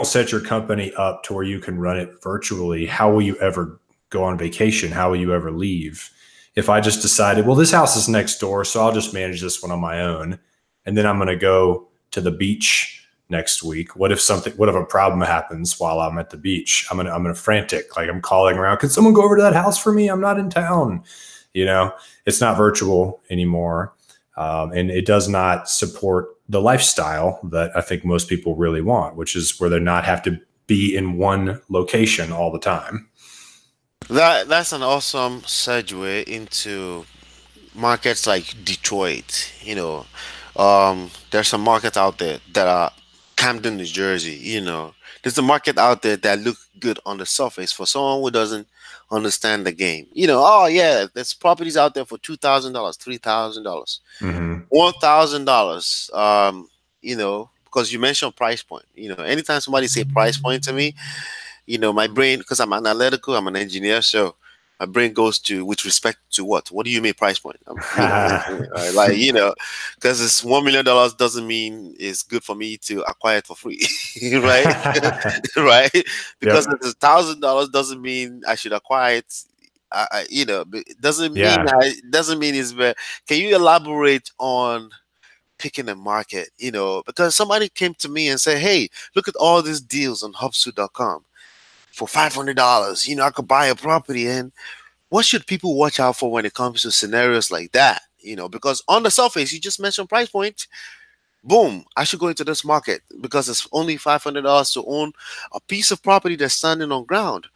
set your company up to where you can run it virtually, how will you ever go on vacation? How will you ever leave? If I just decided, well, this house is next door, so I'll just manage this one on my own, and then I'm going to go to the beach next week. What if a problem happens while I'm at the beach? I'm gonna frantic, like I'm calling around. Can someone go over to that house for me? I'm not in town. You know, it's not virtual anymore, and it does not support the lifestyle that I think most people really want, which is where they not have to be in one location all the time. That's an awesome segue into markets like Detroit. There's some markets out there that are Camden, New Jersey. There's a market out there that look good on the surface for someone who doesn't understand the game. Oh yeah, there's properties out there for $2,000, $3,000, Mm-hmm. $1,000. Because you mentioned price point. Anytime somebody say price point to me, my brain, because I'm analytical, I'm an engineer, so my brain goes to with respect to what? What do you mean price point? Like, because it's $1 million doesn't mean it's good for me to acquire it for free, right? Right? Because Yep. it's $1,000 doesn't mean I should acquire it. It Yeah. doesn't mean it's better. Can you elaborate on picking a market? Because somebody came to me and said, "Hey, look at all these deals on Hubsu.com for $500. I could buy a property." And what should people watch out for when it comes to scenarios like that? Because on the surface, you just mentioned price point. Boom, I should go into this market because it's only $500 to own a piece of property that's standing on ground.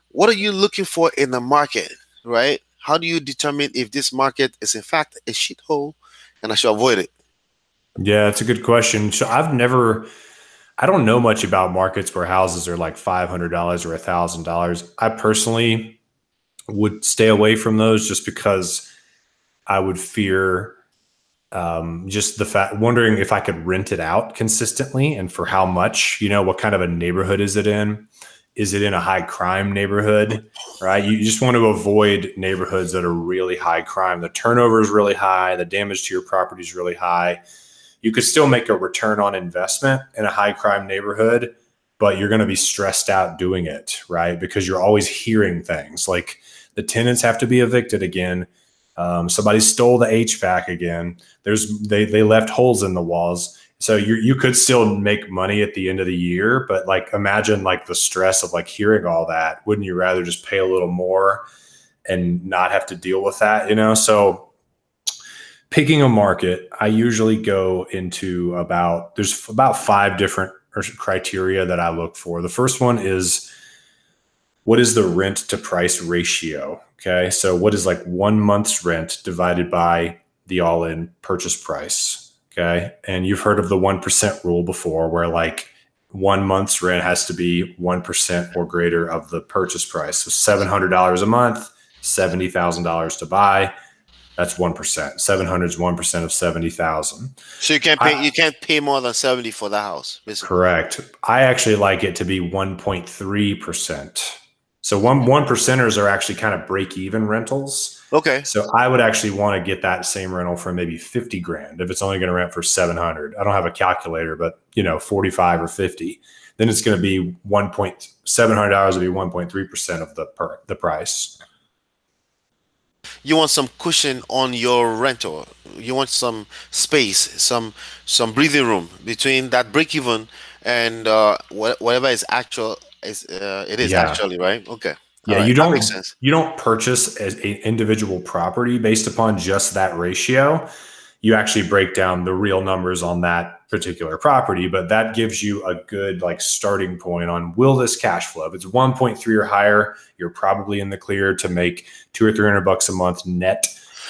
What are you looking for in the market, right? How do you determine if this market is in fact a shithole and I should avoid it? Yeah, it's a good question. So I don't know much about markets where houses are like $500 or $1,000. I personally would stay away from those just because I would fear just the fact, wondering if I could rent it out consistently and for how much. What kind of a neighborhood is it in? Is it in a high crime neighborhood, right? You just want to avoid neighborhoods that are really high crime. The turnover is really high. The damage to your property is really high. You could still make a return on investment in a high crime neighborhood, but you're going to be stressed out doing it, right? Because you're always hearing things like the tenants have to be evicted again. Somebody stole the HVAC again. They left holes in the walls. So you could still make money at the end of the year, but like imagine like the stress of like hearing all that. Wouldn't you rather just pay a little more and not have to deal with that? So picking a market, I usually go into there's about 5 different criteria that I look for. The first one is, what is the rent to price ratio? Okay. So what is like 1 month's rent divided by the all-in purchase price? Okay. And you've heard of the 1% rule before, where like 1 month's rent has to be 1% or greater of the purchase price. So $700 a month, $70,000 to buy. That's 1%. 700 is 1% of 70,000. So you can't pay more than 70 for the house, basically. Correct. I actually like it to be 1.3%. So one percenters are actually kind of break even rentals. Okay. So I would actually want to get that same rental for maybe 50 grand if it's only going to rent for 700. I don't have a calculator, but 45 or 50. Then it's going to be $700 would be 1.3% of the price. You want some cushion on your rental. You want some space, some breathing room between that break even and whatever is actual is it is Yeah. actually, right? Okay. All Yeah, right. That makes sense. you don't purchase as an individual property based upon just that ratio. You actually break down the real numbers on that particular property, but that gives you a good like starting point on, will this cash flow? If it's 1.3 or higher, you're probably in the clear to make $200 or $300 a month net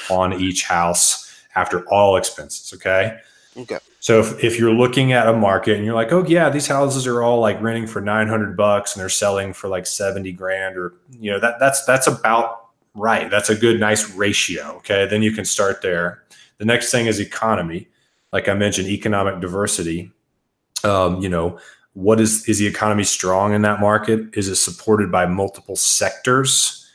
on each house after all expenses. Okay. Okay. So if you're looking at a market and you're like, oh yeah, these houses are all like renting for $900 and they're selling for like 70 grand, or that's about right. That's a good, nice ratio. Okay, then you can start there. The next thing is economy. Like I mentioned, economic diversity. What is the economy strong in that market? Is it supported by multiple sectors?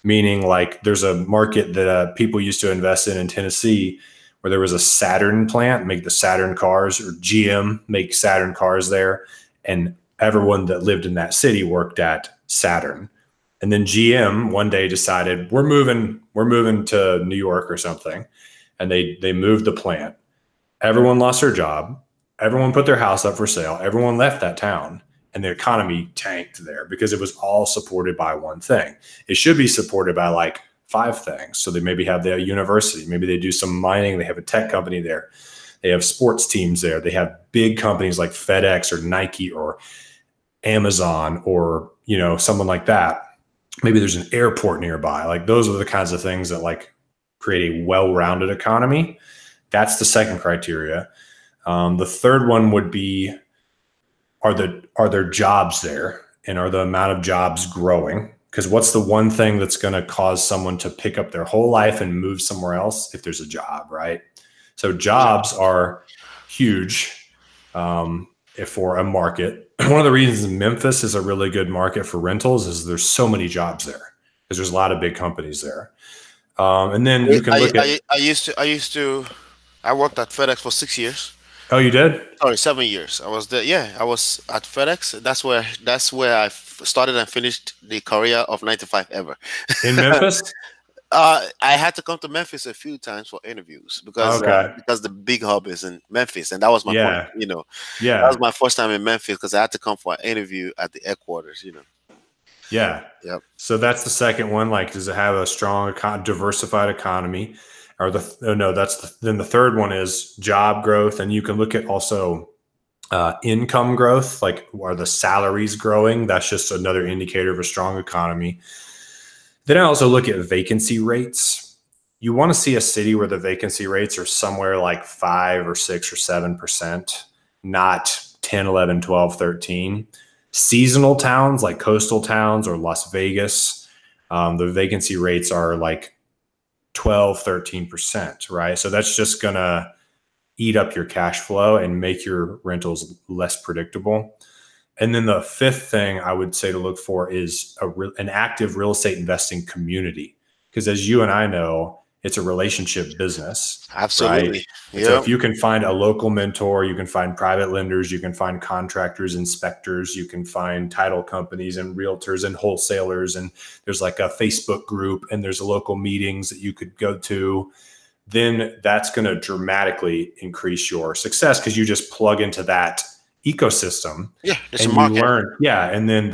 Meaning like there's a market that people used to invest in Tennessee, where there was a Saturn plant, make the Saturn cars, or GM make Saturn cars there. And everyone that lived in that city worked at Saturn. And then GM one day decided we're moving to New York or something. And they moved the plant. Everyone lost their job. Everyone put their house up for sale. Everyone left that town. And the economy tanked there because it was all supported by one thing. It should be supported by like 5 things. So they maybe have the university, maybe they do some mining, they have a tech company there. They have sports teams there. They have big companies like FedEx or Nike or Amazon or, someone like that. Maybe there's an airport nearby. Like those are the kinds of things that like create a well-rounded economy. That's the second criteria. The third one would be, are there jobs there, and are the amount of jobs growing? Because what's the one thing that's going to cause someone to pick up their whole life and move somewhere else? If there's a job, right? So jobs are huge for a market. One of the reasons Memphis is a really good market for rentals is there's so many jobs there because there's a lot of big companies there. And then you can look at. I worked at FedEx for 6 years. Oh, you did? Sorry, 7 years. I was there. Yeah, I was at FedEx. That's where I started and finished the career of 9 to 5 ever. In Memphis? I had to come to Memphis a few times for interviews because the big hub is in Memphis, and that was my point. That was my first time in Memphis because I had to come for an interview at the headquarters. Yeah. Yep. So that's the second one. Like, does it have a strong, diversified economy? Or then the third one is job growth, and you can look at also income growth. Like, are the salaries growing? That's just another indicator of a strong economy. Then I also look at vacancy rates. You want to see a city where the vacancy rates are somewhere like 5 or 6 or 7%, not 10, 11, 12, 13. Seasonal towns like coastal towns or Las Vegas, the vacancy rates are like 12, 13%, right? So that's just going to eat up your cash flow and make your rentals less predictable. And then the fifth thing I would say to look for is an active real estate investing community. Because as you and I know, it's a relationship business. Absolutely. Right? Yep. So if you can find a local mentor, you can find private lenders, you can find contractors, inspectors, you can find title companies and realtors and wholesalers. And there's like a Facebook group and there's local meetings that you could go to. Then that's going to dramatically increase your success because you just plug into that ecosystem. Yeah, it's and a market. You learn. Yeah. And then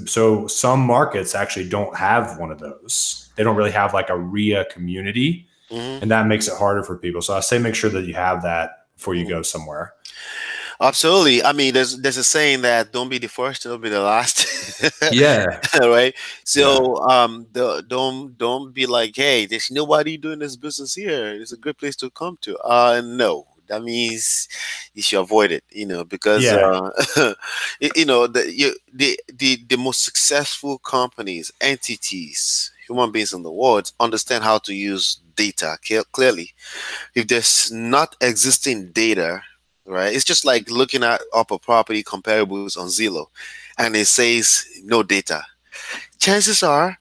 so some markets actually don't have one of those. They don't really have like a RIA community, and that makes it harder for people. So I say make sure that you have that before you go somewhere. Absolutely. I mean, there's a saying that don't be the first, don't be the last. Yeah. Right. So don't be like, hey, there's nobody doing this business here. It's a great place to come to. No. That means you should avoid it, because the most successful companies, entities, human beings in the world understand how to use data clearly. If there's not existing data, right, it's just like looking up a property comparables on Zillow, and it says no data. Chances are,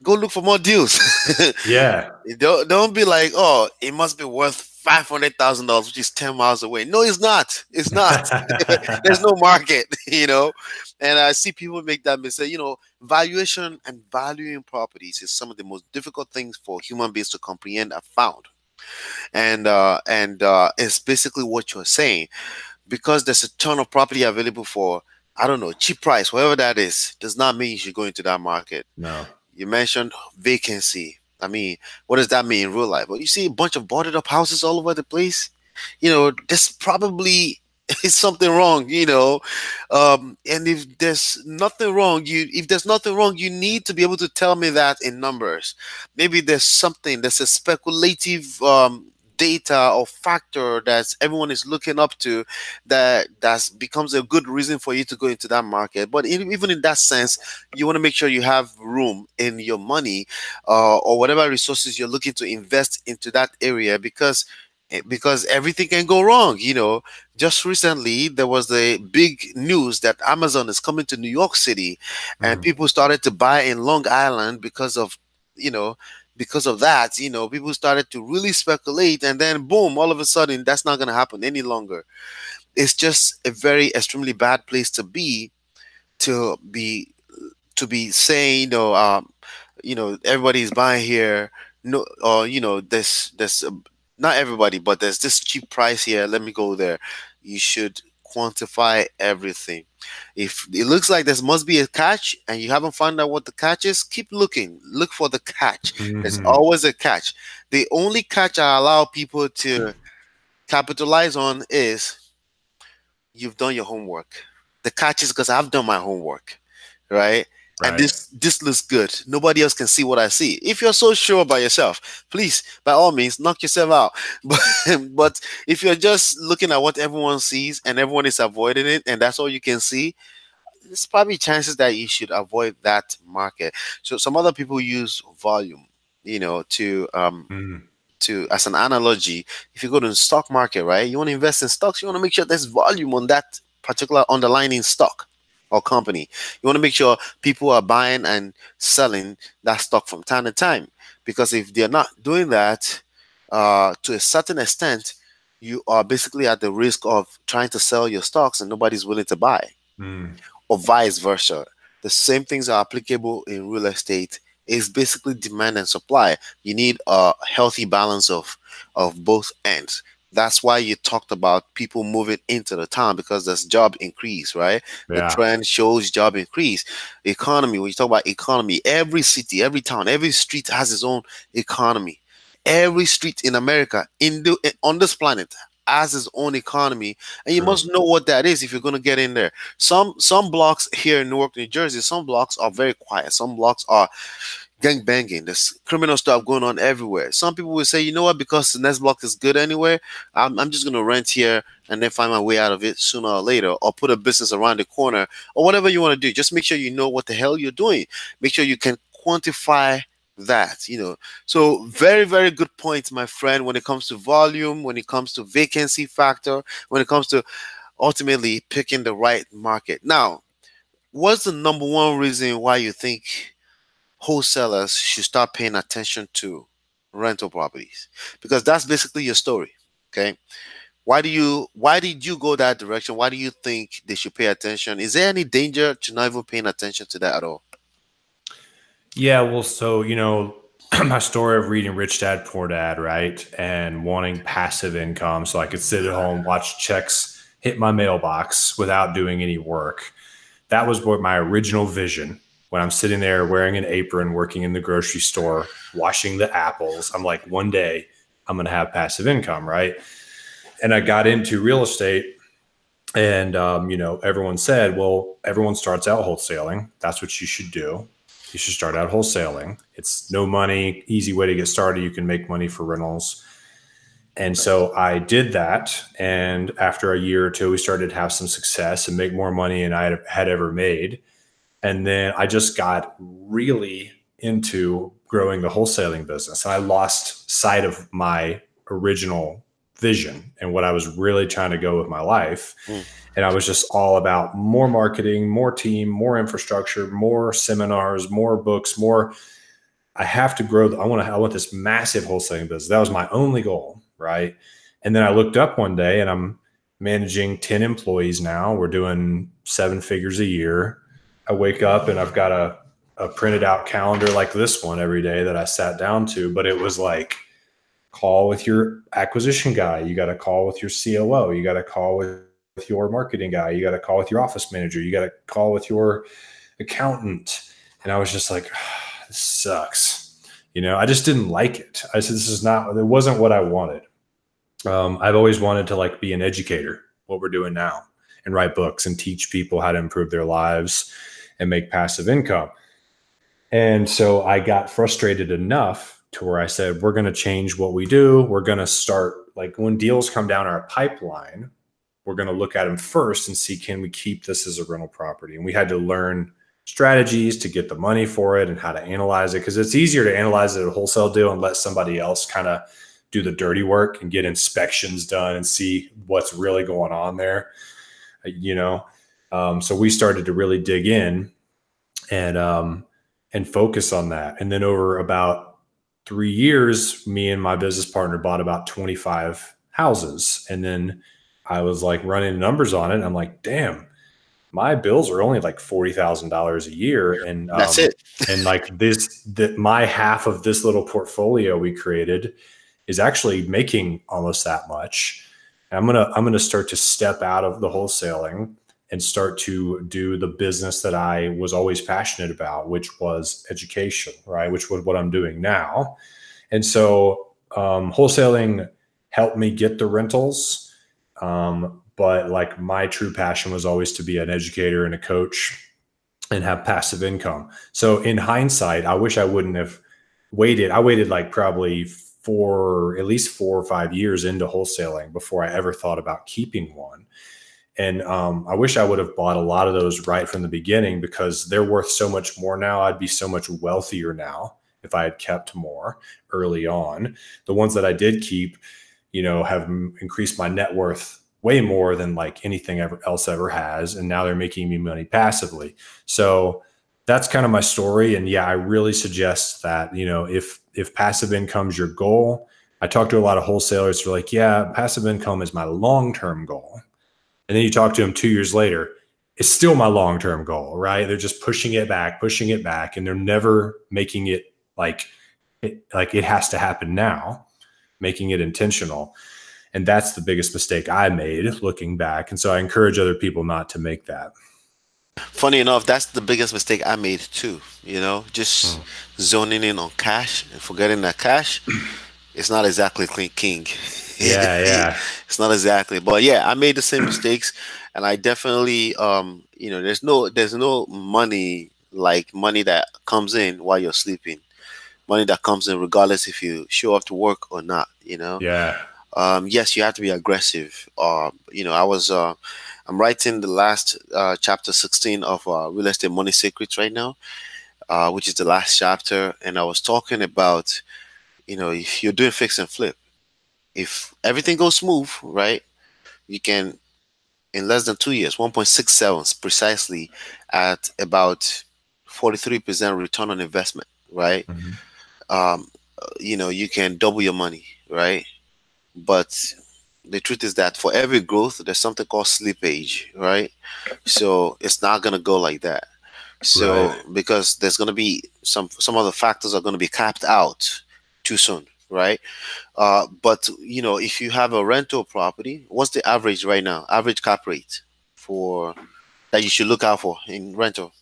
go look for more deals. Yeah. Don't be like, oh, it must be worth $500,000, which is 10 miles away. No, it's not. It's not. There's no market, And I see people make that mistake. Valuation and valuing properties is some of the most difficult things for human beings to comprehend. I found, and it's basically what you're saying, because there's a ton of property available for, I don't know, cheap price, whatever that is, does not mean you should go into that market. No. You mentioned vacancy. I mean, what does that mean in real life? Well, you see a bunch of boarded up houses all over the place. There's probably is something wrong. And if there's nothing wrong, you need to be able to tell me that in numbers. Maybe there's a speculative data or factor that everyone is looking up to that becomes a good reason for you to go into that market. But even in that sense, you want to make sure you have room in your money or whatever resources you're looking to invest into that area, because everything can go wrong. Just recently there was the big news that Amazon is coming to New York City, and people started to buy in Long Island because of that. People started to really speculate, and then boom, all of a sudden that's not going to happen any longer. It's just a very extremely bad place to be saying, everybody's buying here. No, or there's not everybody, but there's this cheap price here. Let me go there. You should quantify everything. If it looks like there must be a catch and you haven't found out what the catch is, keep looking. Look for the catch. There's always a catch. The only catch I allow people to capitalize on is you've done your homework. The catch is because I've done my homework, right? And Right. this looks good. Nobody else can see what I see. If you're so sure about yourself, please, by all means, knock yourself out. But if you're just looking at what everyone sees and everyone is avoiding it, and that's all you can see, there's probably chances that you should avoid that market. So some other people use volume, Mm, to as an analogy. If you go to the stock market, right, you want to invest in stocks, you want to make sure there's volume on that particular underlying stock or company. You want to make sure people are buying and selling that stock from time to time, because if they're not doing that, to a certain extent, you are basically at the risk of trying to sell your stocks and nobody's willing to buy, mm, or vice versa. The same things are applicable in real estate. It's basically demand and supply. You need a healthy balance of both ends. That's why you talked about people moving into the town, because there's job increase, right? The yeah. trend shows job increase. Economy, when you talk about economy, every city, every town, every street has its own economy. Every street in America, on this planet, has its own economy, and you True. must know what that is if you're going to get in there. Some blocks here in Newark, New Jersey, some blocks are very quiet. Some blocks are gang banging. There's criminal stuff going on everywhere. Some people will say, you know what, because the next block is good anyway, I'm just going to rent here and then find my way out of it sooner or later, or put a business around the corner, or whatever you want to do. Just make sure you know what the hell you're doing. Make sure you can quantify that. So very, very good point, my friend, when it comes to volume, when it comes to vacancy factor, when it comes to ultimately picking the right market. Now, what's the number one reason why you think wholesalers should start paying attention to rental properties? Because that's basically your story. Okay. Why did you go that direction? Why do you think they should pay attention? Is there any danger to not even paying attention to that at all? Yeah. Well, so, my story of reading Rich Dad Poor Dad, right? And wanting passive income so I could sit at home, watch checks hit my mailbox without doing any work. That was what my original vision when I'm sitting there wearing an apron, working in the grocery store, washing the apples. I'm like, one day I'm going to have passive income, right? And I got into real estate, and everyone said, well, everyone starts out wholesaling. That's what you should do. You should start out wholesaling. It's no money, easy way to get started. You can make money for rentals. And so I did that. And after a year or two, we started to have some success and make more money than I had ever made. And then I just got really into growing the wholesaling business. And I lost sight of my original vision and what I was really trying to go with my life. Mm. And I was just all about more marketing, more team, more infrastructure, more seminars, more books, more. I have to grow. I want this massive wholesaling business. That was my only goal, right? And then I looked up one day, and I'm managing 10 employees now. We're doing 7 figures a year. I wake up and I've got a printed out calendar like this one every day that I sat down to, but it was like, call with your acquisition guy. You got to call with your COO. You got to call with your marketing guy. You got to call with your office manager. You got to call with your accountant. And I was just like, oh, this sucks. I just didn't like it. I said, it wasn't what I wanted. I've always wanted to be an educator, what we're doing now, and write books and teach people how to improve their lives and make passive income. And so I got frustrated enough to where I said, we're going to change what we do. We're going to start, when deals come down our pipeline, we're going to look at them first and see, can we keep this as a rental property? And we had to learn strategies to get the money for it and how to analyze it. Because it's easier to analyze it at a wholesale deal and let somebody else kind of do the dirty work and get inspections done and see what's really going on there. So we started to really dig in and focus on that. And then over about 3 years, me and my business partner bought about 25 houses. And then I was running numbers on it. And I'm like, damn, my bills are only $40,000 a year. And That's it. and my half of this little portfolio we created is actually making almost that much. And I'm gonna start to step out of the wholesaling and start to do the business that I was always passionate about, which was education, right? Which was what I'm doing now. And so wholesaling helped me get the rentals. But like my true passion was always to be an educator and a coach and have passive income. So in hindsight, I wish I wouldn't have waited. I waited like probably at least 4 or 5 years into wholesaling before I ever thought about keeping one. And I wish I would have bought a lot of those right from the beginning, because they're worth so much more now. I'd be so much wealthier now if I had kept more early on. The ones that I did keep, have increased my net worth way more than like anything else ever has. And now they're making me money passively. So that's kind of my story. And yeah, I really suggest that, if passive income's your goal. I talk to a lot of wholesalers who are like, yeah, passive income is my long-term goal. And then you talk to them 2 years later, it's still my long-term goal, right? They're just pushing it back, and they're never making it like it has to happen now, making it intentional. And that's the biggest mistake I made looking back. And so I encourage other people not to make that. Funny enough, that's the biggest mistake I made too. Just zoning in on cash and forgetting that cash is not exactly clean king. Yeah, yeah. It's not exactly, but yeah, I made the same mistakes, and I definitely, there's no money like money that comes in while you're sleeping, money that comes in regardless if you show up to work or not. Yeah. Yes, you have to be aggressive. I'm writing the last chapter 16 of Real Estate Money Secrets right now, which is the last chapter, and I was talking about, if you're doing fix and flip, if everything goes smooth, right, you can, in less than 2 years, 1.67 precisely, at about 43% return on investment, right? Mm-hmm. You can double your money, right? But the truth is that for every growth, there's something called slippage, right? So it's not gonna go like that. So Right. because there's gonna be some other factors are gonna be capped out too soon, right? But if you have a rental property, what's the average right now? Average cap rate for that you should look out for in rental?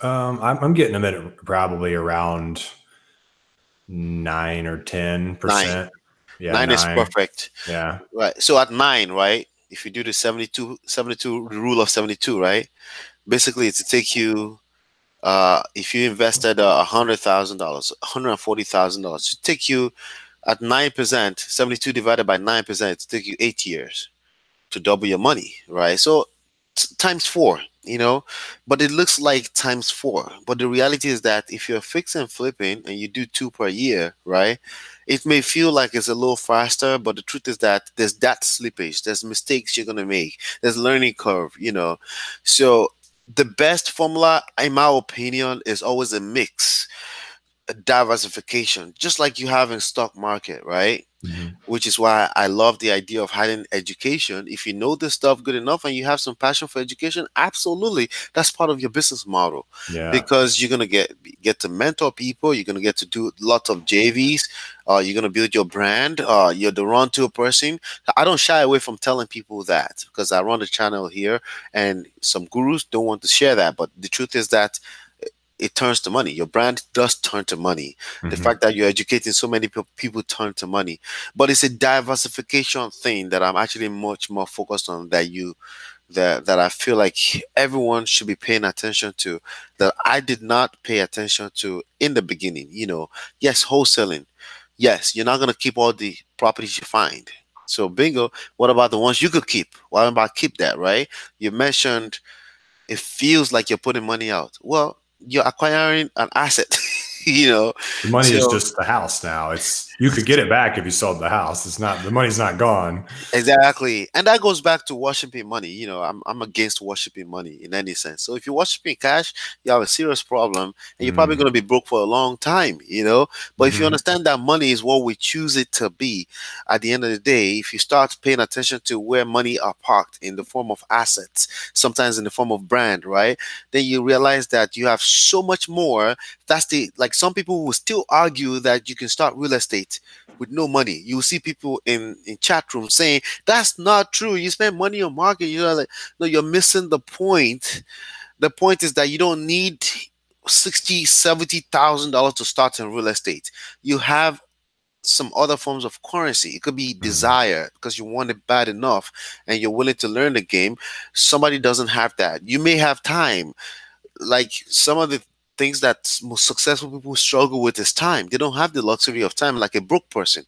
I'm getting them at probably around 9 or 10 Nine. percent. Yeah, Nine is 9. perfect, Yeah. right? So at nine, right? If you do the 72 rule of 72, right? Basically, it's to take you. If you invested $100,000, $140,000, to take you at 9%, 72 divided by 9%, to take you 8 years to double your money, right? So times four, but it looks like times four. But the reality is that if you're fix and flipping and you do two per year, right, it may feel like it's a little faster, but the truth is that there's that slippage, there's mistakes you're gonna make, there's learning curve. So the best formula, in my opinion, is always a mix, a diversification, just like you have in stock market, right? Mm-hmm. Which is why I love the idea of having education. If you know this stuff good enough and you have some passion for education, absolutely, that's part of your business model, Yeah. because you're gonna get to mentor people. You're gonna get to do lots of JVs. You're gonna build your brand. You're the run to person. I don't shy away from telling people that because I run a channel here, and some gurus don't want to share that. But the truth is that it turns to money. Your brand does turn to money. The Mm-hmm. fact that you're educating so many people turn to money. But it's a diversification thing that I'm actually much more focused on, that I feel like everyone should be paying attention to, that I did not pay attention to in the beginning. Yes, wholesaling. Yes, you're not gonna keep all the properties you find. So bingo, what about the ones you could keep? Why about keep that, right? You mentioned it feels like you're putting money out. Well, you're acquiring an asset, you know. The money is So just the house now. You could get it back if you sold the house. The money's not gone. exactly. And that goes back to worshiping money. I'm against worshiping money in any sense. So if you're worshiping cash, you have a serious problem and you're probably Mm. going to be broke for a long time. But if you Mm-hmm. understand that money is what we choose it to be, at the end of the day, if you start paying attention to where money are parked in the form of assets, sometimes in the form of brand, right? Then you realize that you have so much more. Like some people will still argue that you can start real estate with no money. You will see people in chat rooms saying that's not true. You spend money on marketing. Like, no, you're missing the point. The point is that you don't need 60, $70,000 to start in real estate. You have some other forms of currency. It could be Mhm. desire because you want it bad enough and you're willing to learn the game. Somebody doesn't have that. You may have time. Like some of the things that most successful people struggle with is time. They don't have the luxury of time like a broke person.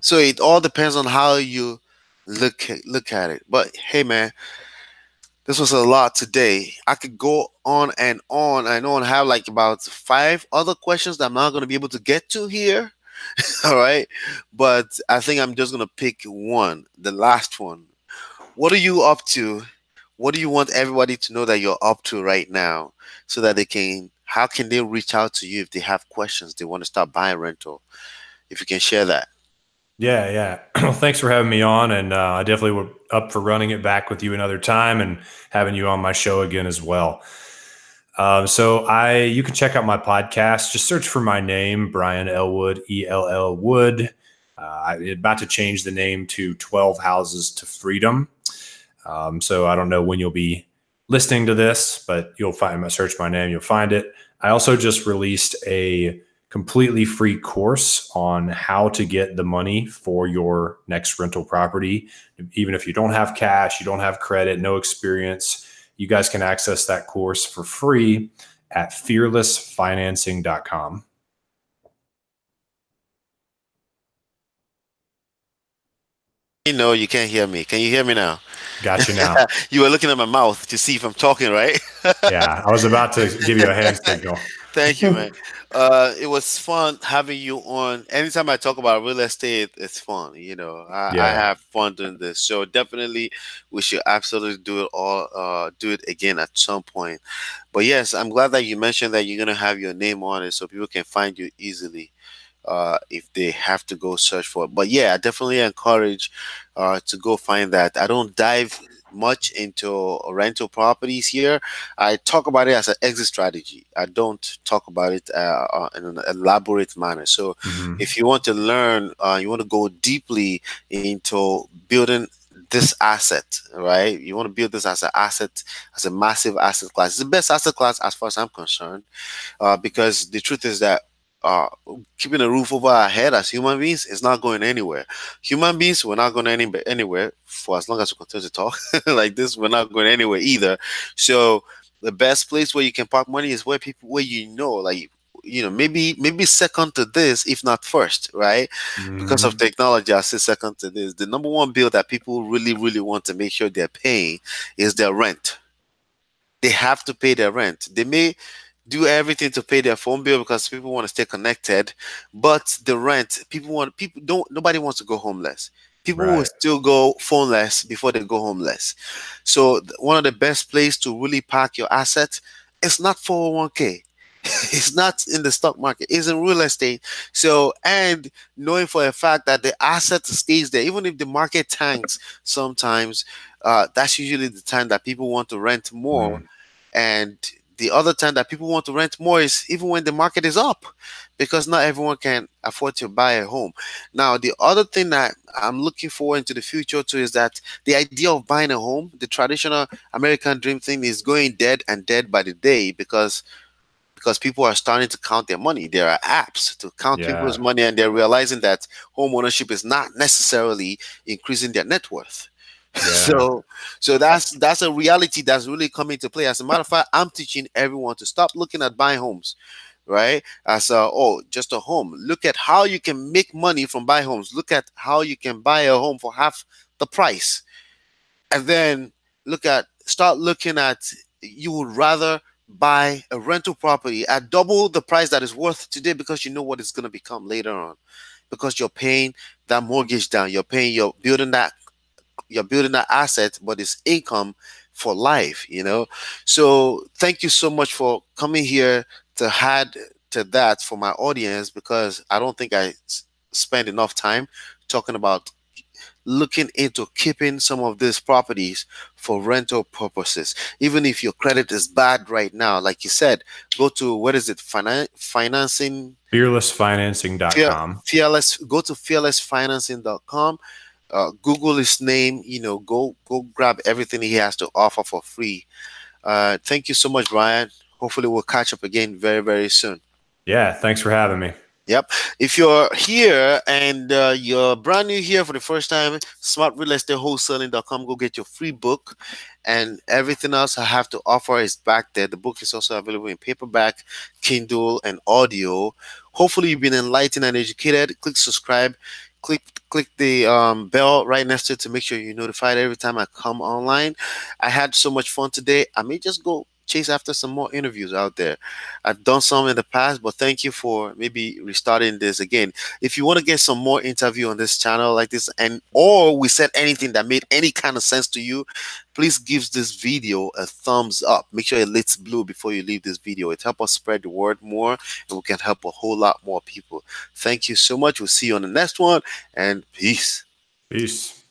So it all depends on how you look at it. But hey, man, this was a lot today. I could go on and on. I know I have like about five other questions that I'm not going to be able to get to here. All right. But I think I'm just going to pick one, the last one. What are you up to? What do you want everybody to know that you're up to right now so that how can they reach out to you if they have questions, they want to start buying rental? If you can share that. Yeah, yeah. Well, thanks for having me on, and I definitely would up for running it back with you another time and having you on my show again as well. You can check out my podcast. Just search for my name, Brian Ellwood, ELL Wood. I'm about to change the name to 12 Houses to Freedom. So I don't know when you'll be listening to this, but you'll search my name, you'll find it. I also just released a completely free course on how to get the money for your next rental property. Even if you don't have cash, you don't have credit, no experience, you guys can access that course for free at fearlessfinancing.com. You can't hear me. Can you hear me now? Got you now. You were looking at my mouth to see if I'm talking right. Yeah, I was about to give you a hand signal. Thank you, man. It was fun having you on. Anytime I talk about real estate, it's fun. I Yeah. have fun doing this. So definitely, we should absolutely do it again at some point. But yes, I'm glad that you mentioned that you're gonna have your name on it so people can find you easily if they have to go search for it. But yeah, I definitely encourage to go find that. I don't dive much into rental properties here. I talk about it as an exit strategy. I don't talk about it in an elaborate manner. So Mhm. if you want to learn, you want to go deeply into building this asset, right? You want to build this as an asset, as a massive asset class. It's the best asset class as far as I'm concerned, because the truth is that uh, keeping a roof over our head as human beings is not going anywhere. Human beings, we're not going anywhere for as long as we continue to talk like this. We're not going anywhere either. So the best place where you can park money is where like maybe second to this, if not first, right? Because of Mhm. technology, I say second to this. The number one bill that people really, really want to make sure they're paying is their rent. They have to pay their rent. They may do everything to pay their phone bill because people want to stay connected, but the rent, people don't nobody wants to go homeless. People will Right. still go phoneless before they go homeless. So one of the best place to really park your assets is not 401k. It's not in the stock market. It's in real estate. So, and knowing for a fact that the asset stays there, even if the market tanks sometimes, that's usually the time that people want to rent more. Mm. And the other time that people want to rent more is even when the market is up, because not everyone can afford to buy a home. Now, the other thing that I'm looking forward into the future too is that the idea of buying a home, the traditional American dream thing, is going dead and dead by the day, because people are starting to count their money. There are apps to count people's Yeah. money, and they're realizing that home ownership is not necessarily increasing their net worth. Yeah. So that's a reality that's really coming to play. As a matter of fact, I'm teaching everyone to stop looking at buying homes, right? As just a home. Look at how you can make money from buying homes. Look at how you can buy a home for half the price, and then start looking at, you would rather buy a rental property at double the price that is worth today because you know what it's going to become later on, because you're paying that mortgage down, you're building that asset, but it's income for life. So thank you so much for coming here to add to that for my audience, because I don't think I spend enough time talking about looking into keeping some of these properties for rental purposes. Even if your credit is bad right now, like you said, go to, what is it, financing, Fearlessfinancing.com. fearless, go to fearlessfinancing.com. Google his name, go grab everything he has to offer for free. Thank you so much, Brian. Hopefully we'll catch up again very, very soon. Yeah. Thanks for having me. Yep. If you're here and you're brand new here for the first time, Smart Real Estate Wholesaling.com, go get your free book. And everything else I have to offer is back there. The book is also available in paperback, Kindle, and audio. Hopefully, you've been enlightened and educated. Click subscribe. Click click the bell right next to it to make sure you're notified every time I come online. I had so much fun today. I may just go chase after some more interviews out there. I've done some in the past, but thank you for maybe restarting this again. If you want to get some more interview on this channel like this, and or we said anything that made any kind of sense to you, please give this video a thumbs up. Make sure it lights blue before you leave this video. It helps us spread the word more, and we can help a whole lot more people. Thank you so much. We'll see you on the next one, and peace. Peace.